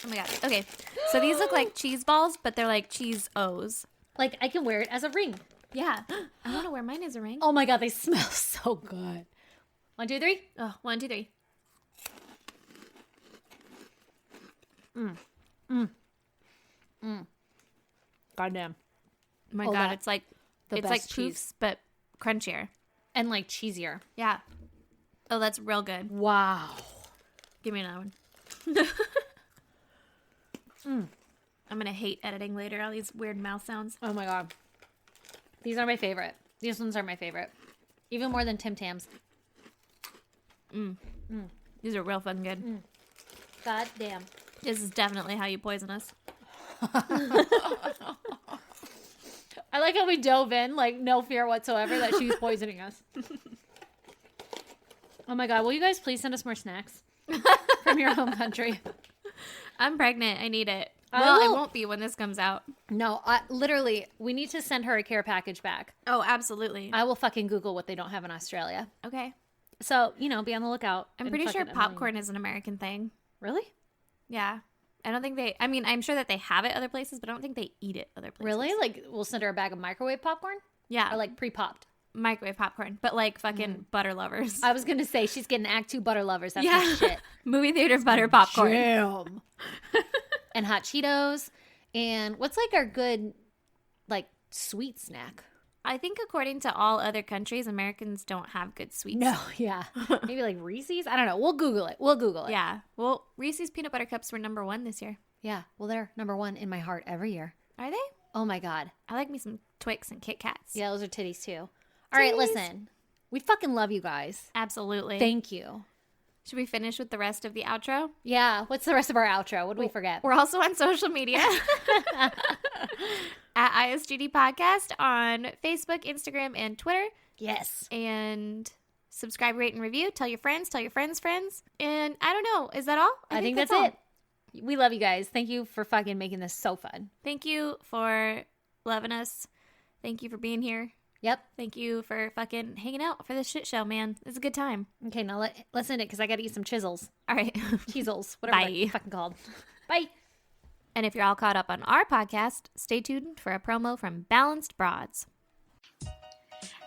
Oh my god. Okay. So these look like cheese balls, but they're like cheese O's. Like, I can wear it as a ring. Yeah. I want to wear mine as a ring. Oh my god, they smell so good. 1, 2, 3. Oh, 1, 2, 3. Goddamn. Oh my Oh, god, that- it's like the it's like best cheese. poofs, but crunchier. And like cheesier. Yeah. Oh, that's real good. Wow. Give me another one. I'm gonna hate editing later. All these weird mouth sounds. Oh my god. These are my favorite. These ones are my favorite. Even more than Tim Tams. These are real fucking good. God damn. This is definitely how you poison us. I like how we dove in, like, no fear whatsoever that she was poisoning us. Oh my god, will you guys please send us more snacks from your home country? I'm pregnant. I need it. I Well, I will- won't be when this comes out. No, literally, we need to send her a care package back. Oh, absolutely. I will fucking Google what they don't have in Australia. Okay. So, be on the lookout. I'm in pretty sure fucking a million- popcorn is an American thing. Really? Yeah. I don't think I'm sure that they have it other places, but I don't think they eat it other places. Really? Like, we'll send her a bag of microwave popcorn? Yeah. Or like pre-popped? Microwave popcorn, but like fucking butter lovers. I was going to say, she's getting Act 2 butter lovers. That's Yeah. my shit. Movie theater butter popcorn. Jam. And hot Cheetos. And what's like our good, like, sweet snack? I think according to all other countries, Americans don't have good sweets. No, yeah. Maybe like Reese's? I don't know. We'll Google it. Yeah. Well, Reese's peanut butter cups were #1 this year. Yeah. Well, they're number 1 in my heart every year. Are they? Oh my God. I like me some Twix and Kit Kats. Yeah, those are titties too. All right, Titties. listen. We fucking love you guys. Absolutely. Thank you. Should we finish with the rest of the outro? Yeah. What's the rest of our outro? What did we forget? We're also on social media at ISGD Podcast on Facebook, Instagram, and Twitter. Yes. And subscribe, rate, and review. Tell your friends, friends. And I don't know. Is that all? I think that's all. it. We love you guys. Thank you for fucking making this so fun. Thank you for loving us. Thank you for being here. Yep. Thank you for fucking hanging out for this shit show, man. It's a good time. Okay, now let's end it because I got to eat some chisels. All right. Cheezels. Whatever Bye. they're fucking called. Bye. And if you're all caught up on our podcast, stay tuned for a promo from Balanced Broads.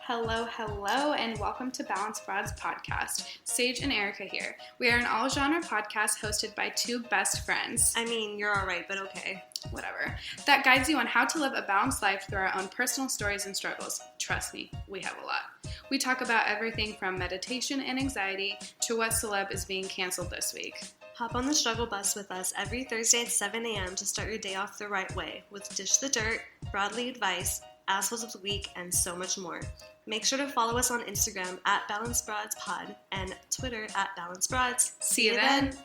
Hello, and welcome to Balanced Broads podcast. Sage and Erica here. We are an all-genre podcast hosted by two best friends. I mean, you're all right, but okay. Whatever. That guides you on how to live a balanced life through our own personal stories and struggles. Trust me, we have a lot. We talk about everything from meditation and anxiety to what celeb is being canceled this week. Hop on the struggle bus with us every Thursday at 7 a.m. to start your day off the right way with Dish the Dirt, Broadly Advice, Assholes of the Week, and so much more. Make sure to follow us on Instagram at BalanceBroadsPod and Twitter at BalanceBroads. See you then.